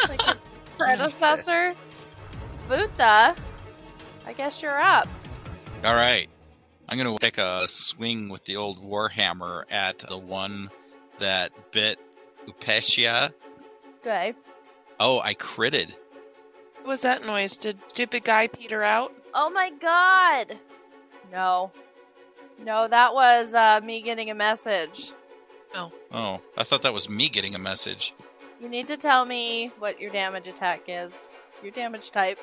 Like a predecessor. Butha, I guess you're up. All right. I'm going to take a swing with the old warhammer at the one that bit Apecia. Okay. Oh, I critted. What was that noise? Did stupid guy peter out? Oh my god! No. No, that was me getting a message. Oh, I thought that was me getting a message. You need to tell me what your damage attack is. Your damage type.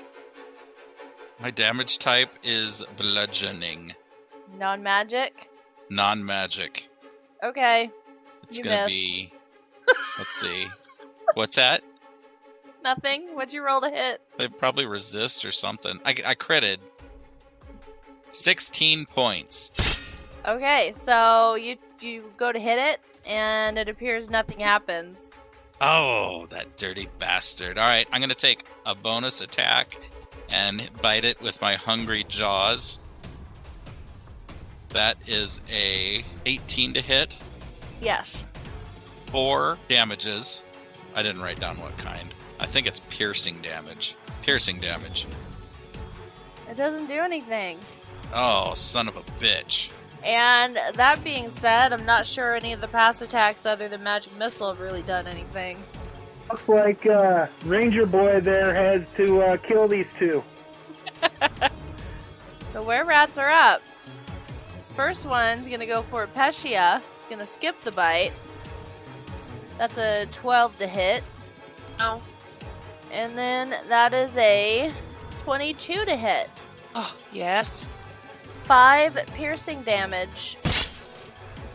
My damage type is bludgeoning. Non-magic? Non-magic. Okay. It's You going to miss. be... Let's see. What's that? Nothing? What'd you roll to hit? They probably resist or something. I critted. 16 points. Okay, so you go to hit it, and it appears nothing happens. Oh, that dirty bastard. All right, I'm going to take a bonus attack and bite it with my hungry jaws. That is a 18 to hit. Yes. 4 damages. I didn't write down what kind. I think it's piercing damage. Piercing damage. It doesn't do anything. Oh, son of a bitch. And that being said, I'm not sure any of the past attacks other than Magic Missile have really done anything. Looks like Ranger Boy there has to kill these two. The were-rats are up. First one's going to go for Pesia. It's going to skip the bite. That's a 12 to hit. Oh. And then that is a 22 to hit. Oh, yes. 5 piercing damage.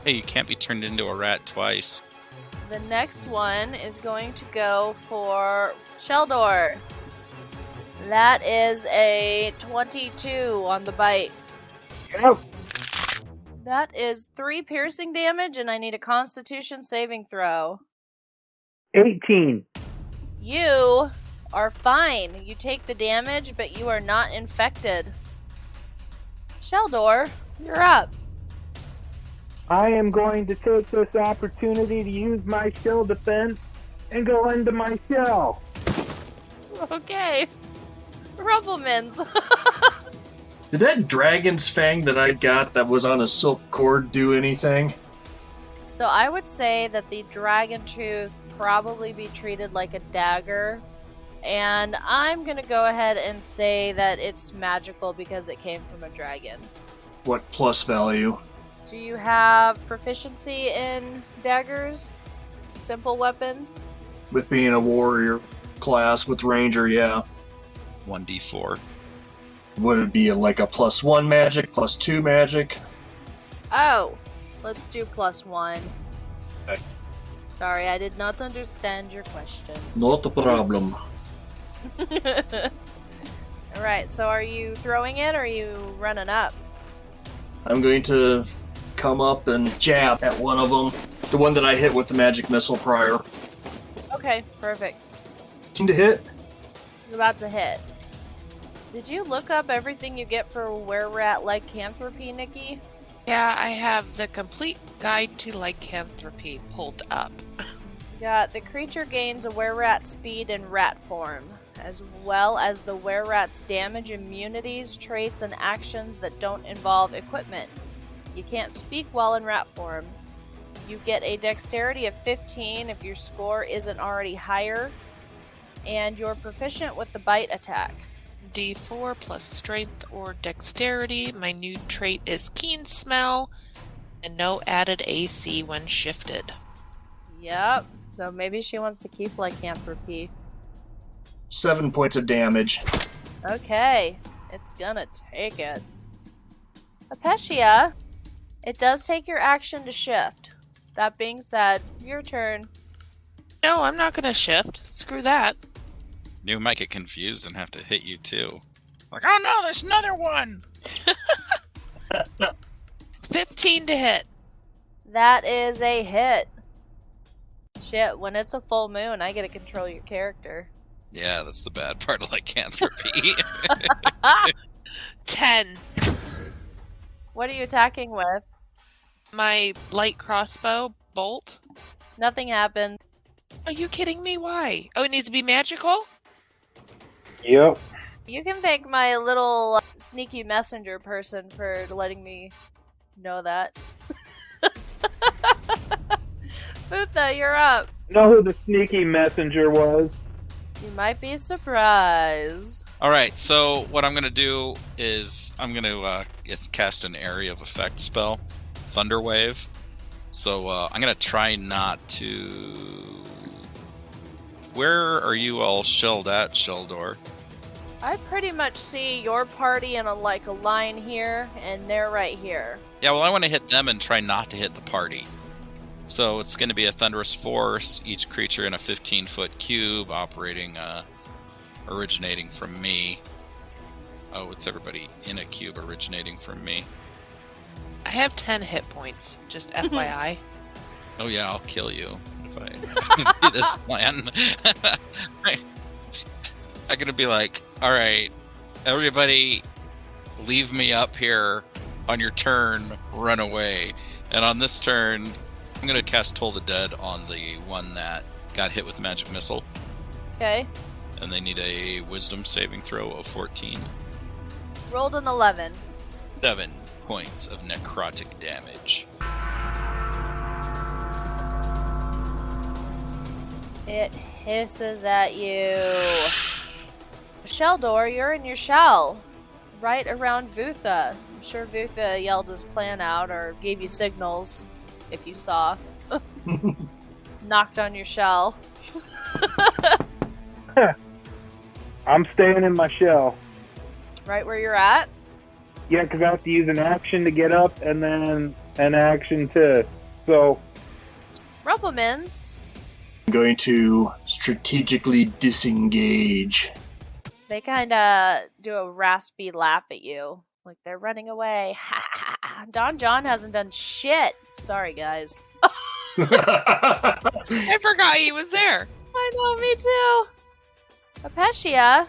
Hey, you can't be turned into a rat twice. The next one is going to go for Sheldor. That is a 22 on the bite. Yep. That is 3 piercing damage, and I need a Constitution saving throw. 18. You are fine. You take the damage, but you are not infected. Sheldor, you're up. I am going to take this opportunity to use my shell defense and go into my shell. Okay. Rumplemans. Did that dragon's fang that I got that was on a silk cord do anything? So I would say that the dragon tooth probably be treated like a dagger. And I'm going to go ahead and say that it's magical because it came from a dragon. What plus value? Do you have proficiency in daggers? Simple weapon? With being a warrior class with ranger, yeah. 1d4. Would it be like a +1 magic, +2 magic? Oh, let's do +1. Okay. Sorry, I did not understand your question. Not a problem. Alright, so are you throwing it or are you running up? I'm going to come up and jab at one of them. The one that I hit with the magic missile prior. Okay, perfect. 15 to hit? That's a hit. Did you look up everything you get for were-rat lycanthropy, Nikki? Yeah, I have the complete guide to lycanthropy pulled up. Got the creature gains a were-rat speed in rat form, as well as the were-rat's damage, immunities, traits, and actions that don't involve equipment. You can't speak while in rat form. You get a dexterity of 15 if your score isn't already higher, and you're proficient with the bite attack. D4 plus strength or dexterity. My new trait is keen smell, and no added AC when shifted. Yep, so maybe she wants to keep lycanthropy. 7 points of damage. Okay, it's gonna take it. Apecia, it does take your action to shift. That being said, your turn. No, I'm not gonna shift. Screw that. You might get confused and have to hit you too. Like, oh no, there's another one! 15 to hit. That is a hit. Shit, when it's a full moon, I get to control your character. Yeah, that's the bad part of lycanthropy. 10. What are you attacking with? My light crossbow bolt. Nothing happened. Are you kidding me? Why? Oh, it needs to be magical? Yep. You can thank my little sneaky messenger person for letting me know that. Futha, you're up. Know who the sneaky messenger was? You might be surprised. Alright, so what I'm going to do is I'm going to cast an area of effect spell, Thunder Wave. So I'm going to try not to... Where are you all shelled at, Sheldor? I pretty much see your party in a line here, and they're right here. Yeah, well, I want to hit them and try not to hit the party. So it's going to be a thunderous force, each creature in a 15-foot cube, originating from me. Oh, it's everybody in a cube originating from me. I have 10 hit points, just FYI. Oh yeah, I'll kill you if I do this plan. I'm gonna be like, all right, everybody, leave me up here. On your turn, run away. And on this turn, I'm gonna cast Toll the Dead on the one that got hit with the magic missile. Okay. And they need a Wisdom saving throw of 14. Rolled an 11. 7 points of necrotic damage. It hisses at you. Sheldor, you're in your shell. Right around Vutha. I'm sure Vutha yelled his plan out or gave you signals, if you saw. Knocked on your shell. I'm staying in my shell. Right where you're at? Yeah, because I have to use an action to get up and then an action to... So... Rumplemans. I'm going to strategically disengage. They kind of do a raspy laugh at you. Like they're running away. Don John hasn't done shit. Sorry, guys. I forgot he was there. I know, me too. Apecia,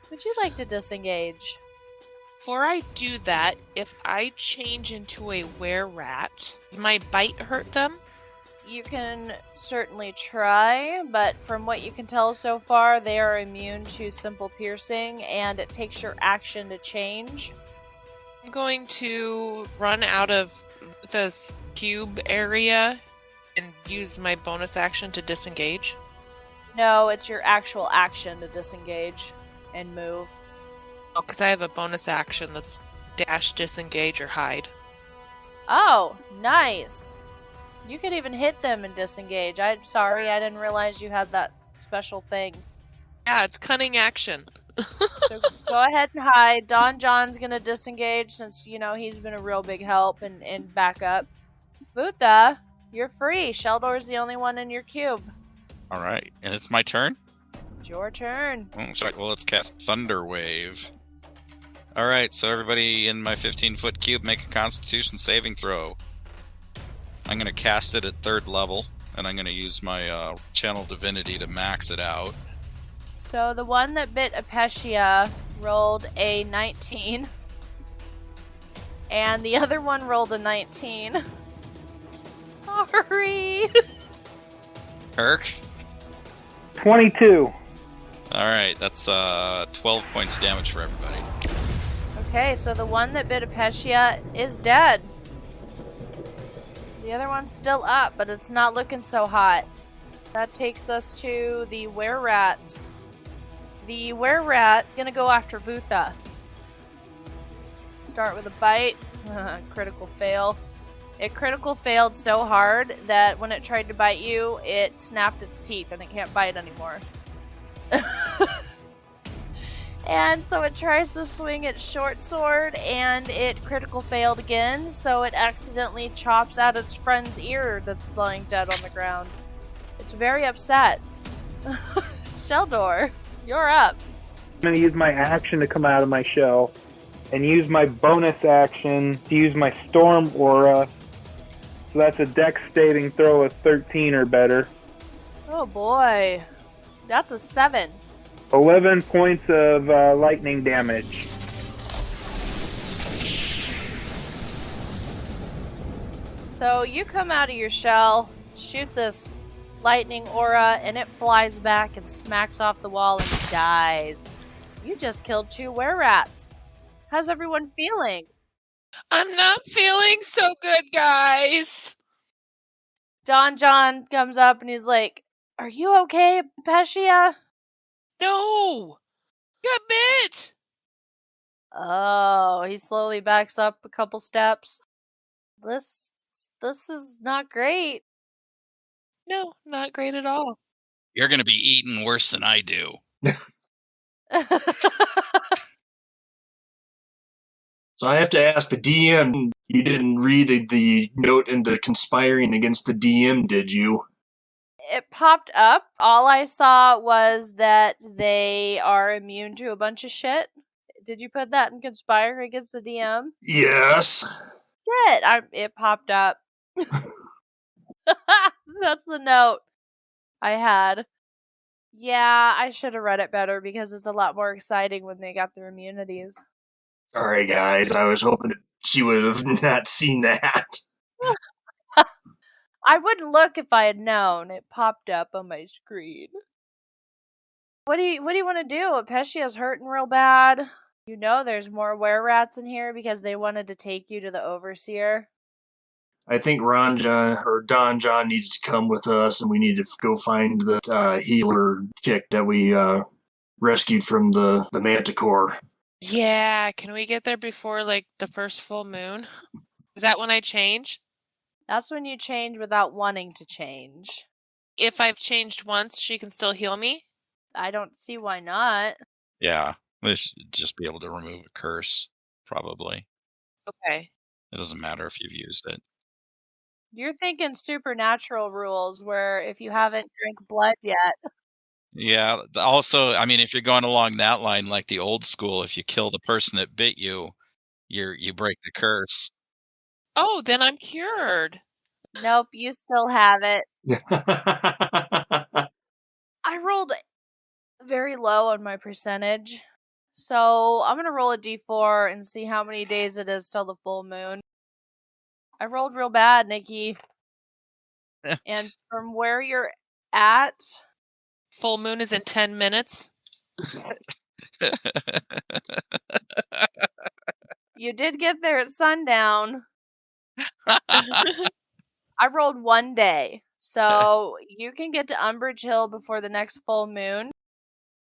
would you like to disengage? Before I do that, if I change into a were-rat, does my bite hurt them? You can certainly try, but from what you can tell so far, they are immune to simple piercing, and it takes your action to change. I'm going to run out of this cube area and use my bonus action to disengage. No, it's your actual action to disengage and move. Oh, because I have a bonus action that's dash, disengage, or hide. Oh, nice. You could even hit them and disengage. I'm sorry, I didn't realize you had that special thing. Yeah, it's cunning action. So go ahead and hide. Don John's gonna disengage since, you know, he's been a real big help and backup. Vutha, you're free. Sheldor's the only one in your cube. All right, and it's my turn? It's your turn. Oh, sorry. Well, let's cast Thunder Wave. All right, so everybody in my 15-foot cube make a Constitution saving throw. I'm going to cast it at 3rd level, and I'm going to use my Channel Divinity to max it out. So the one that bit Apecia rolled a 19. And the other one rolled a 19. Sorry. Kirk? 22. All right, that's 12 points of damage for everybody. Okay, so the one that bit Apecia is dead. The other one's still up, but it's not looking so hot. That takes us to the were-rats. The were-rat gonna go after Vutha. Start with a bite. Critical fail. It critical failed so hard that when it tried to bite you, it snapped its teeth and it can't bite anymore. And so it tries to swing its short sword, and it critical failed again, so it accidentally chops out its friend's ear that's lying dead on the ground. It's very upset. Sheldor, you're up. I'm going to use my action to come out of my shell and use my bonus action to use my Storm Aura. So that's a Dex saving throw of 13 or better. Oh boy. That's a 7. 11 points of lightning damage. So you come out of your shell, shoot this lightning aura, and it flies back and smacks off the wall and dies. You just killed 2 were-rats. How's everyone feeling? I'm not feeling so good, guys. Don John comes up and he's like, "Are you okay, Apecia?" No! Got bit! Oh, he slowly backs up a couple steps. This is not great. No, not great at all. You're going to be eating worse than I do. So I have to ask the DM, you didn't read the note in the conspiring against the DM, did you? It popped up. All I saw was that they are immune to a bunch of shit. Did you put that in conspire against the DM? Yes. Shit! It popped up. That's the note I had. Yeah, I should have read it better because it's a lot more exciting when they got their immunities. Sorry, guys. I was hoping that she would have not seen that. I wouldn't look if I had known. It popped up on my screen. What do you want to do? Apecia's hurting real bad. You know there's more were-rats in here because they wanted to take you to the Overseer. I think Don John needs to come with us, and we need to go find the healer chick that we rescued from the Manticore. Yeah, can we get there before, like, the first full moon? Is that when I change? That's when you change without wanting to change. If I've changed once, she can still heal me? I don't see why not. Yeah, they should just be able to remove a curse, probably. Okay. It doesn't matter if you've used it. You're thinking supernatural rules where if you haven't drank blood yet. Yeah, also, I mean, if you're going along that line, like the old school, if you kill the person that bit you, you break the curse. Oh, then I'm cured. Nope, you still have it. I rolled very low on my percentage. So I'm going to roll a d4 and see how many days it is till the full moon. I rolled real bad, Nikki. And from where you're at... Full moon is in 10 minutes. You did get there at sundown. I rolled 1 day. So you can get to Umbridge Hill before the next full moon.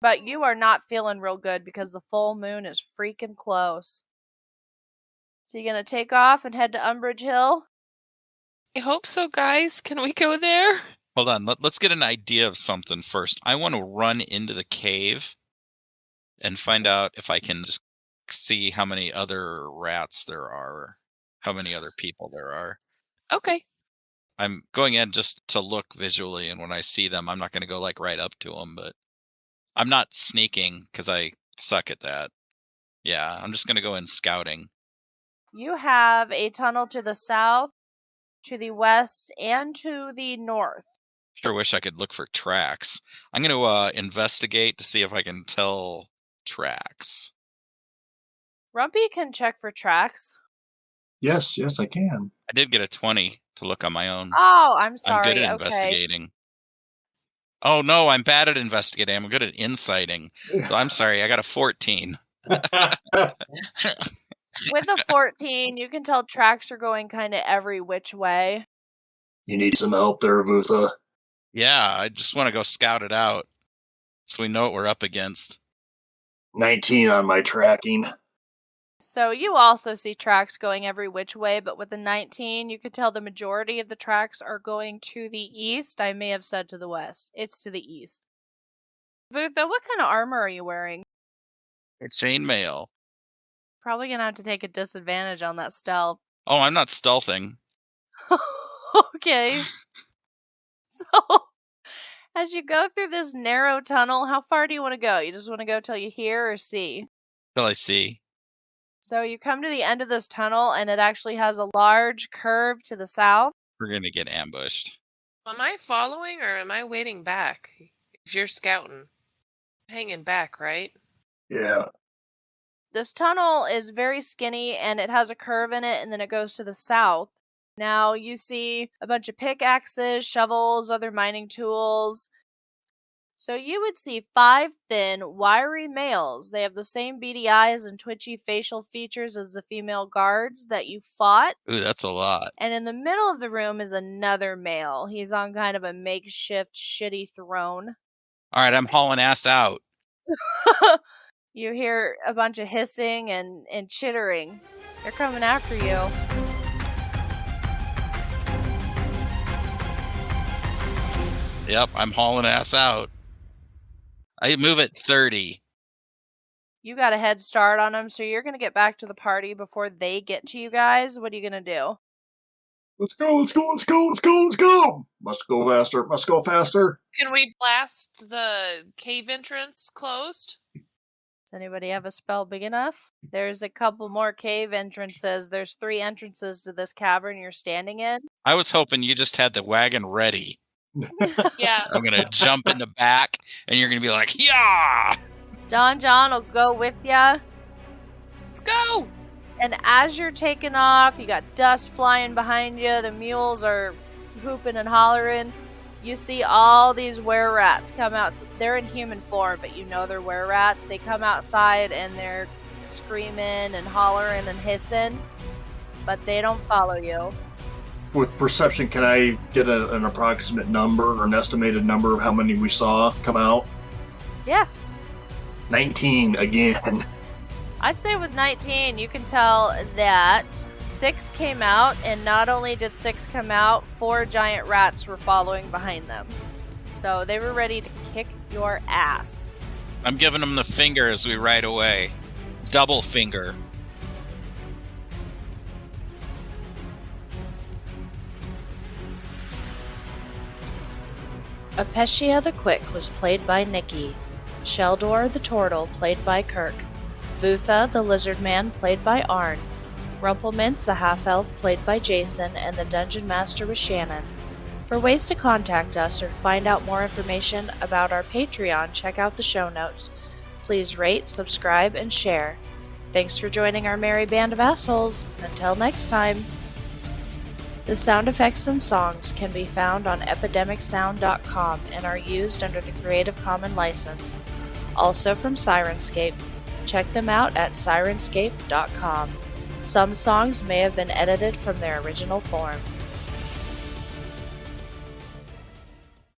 But you are not feeling real good because the full moon is freaking close. So you gonna take off and head to Umbridge Hill? I hope so, guys. Can we go there? Hold on, let's get an idea of something first. I want to run into the cave and find out if I can just see how many other rats there are, how many other people there are. Okay. I'm going in just to look visually, and when I see them, I'm not going to go like right up to them, but I'm not sneaking because I suck at that. Yeah, I'm just going to go in scouting. You have a tunnel to the south, to the west, and to the north. Sure wish I could look for tracks. I'm going to investigate to see if I can tell tracks. Rumpy can check for tracks. Yes, I can. I did get a 20 to look on my own. Oh, I'm sorry. I'm good at investigating. Oh, no, I'm bad at investigating. I'm good at inciting. So I'm sorry, I got a 14. With a 14, you can tell tracks are going kind of every which way. You need some help there, Vutha. Yeah, I just want to go scout it out so we know what we're up against. 19 on my tracking. So you also see tracks going every which way, but with the 19, you could tell the majority of the tracks are going to the east. I may have said to the west. It's to the east. Vutha, what kind of armor are you wearing? It's chainmail. Probably gonna have to take a disadvantage on that stealth. Oh, I'm not stealthing. Okay. So, as you go through this narrow tunnel, how far do you want to go? You just want to go till you hear or see? Till I see. So you come to the end of this tunnel, and it actually has a large curve to the south. We're going to get ambushed. Am I following or am I waiting back? If you're scouting. Hanging back, right? Yeah. This tunnel is very skinny, and it has a curve in it, and then it goes to the south. Now you see a bunch of pickaxes, shovels, other mining tools. So you would see 5 thin, wiry males. They have the same beady eyes and twitchy facial features as the female guards that you fought. Ooh, that's a lot. And in the middle of the room is another male. He's on kind of a makeshift, shitty throne. All right, I'm hauling ass out. You hear a bunch of hissing and chittering. They're coming after you. Yep, I'm hauling ass out. I move at 30. You got a head start on them, so you're going to get back to the party before they get to you guys. What are you going to do? Let's go. Must go faster. Can we blast the cave entrance closed? Does anybody have a spell big enough? There's a couple more cave entrances. There's 3 entrances to this cavern you're standing in. I was hoping you just had the wagon ready. Yeah. I'm going to jump in the back, and you're going to be like, yeah! John will go with ya. Let's go! And as you're taking off, you got dust flying behind you. The mules are whooping and hollering. You see all these were-rats come out. They're in human form, but you know they're were-rats. They come outside and they're screaming and hollering and hissing, but they don't follow you. With perception, can I get an approximate number or an estimated number of how many we saw come out? Yeah. 19 again. I'd say with 19, you can tell that 6 came out, and not only did 6 come out, 4 giant rats were following behind them. So they were ready to kick your ass. I'm giving them the finger as we ride away. Double finger. Apecia the Quick was played by Nikki. Sheldor the Turtle played by Kirk. Vutha the Lizard Man played by Arn. Rumpelminz the Half-Elf played by Jason, and the Dungeon Master was Shannon. For ways to contact us or find out more information about our Patreon, check out the show notes. Please rate, subscribe, and share. Thanks for joining our merry band of assholes. Until next time. The sound effects and songs can be found on epidemicsound.com and are used under the Creative Commons license. Also from Syrinscape. Check them out at Syrinscape.com. Some songs may have been edited from their original form.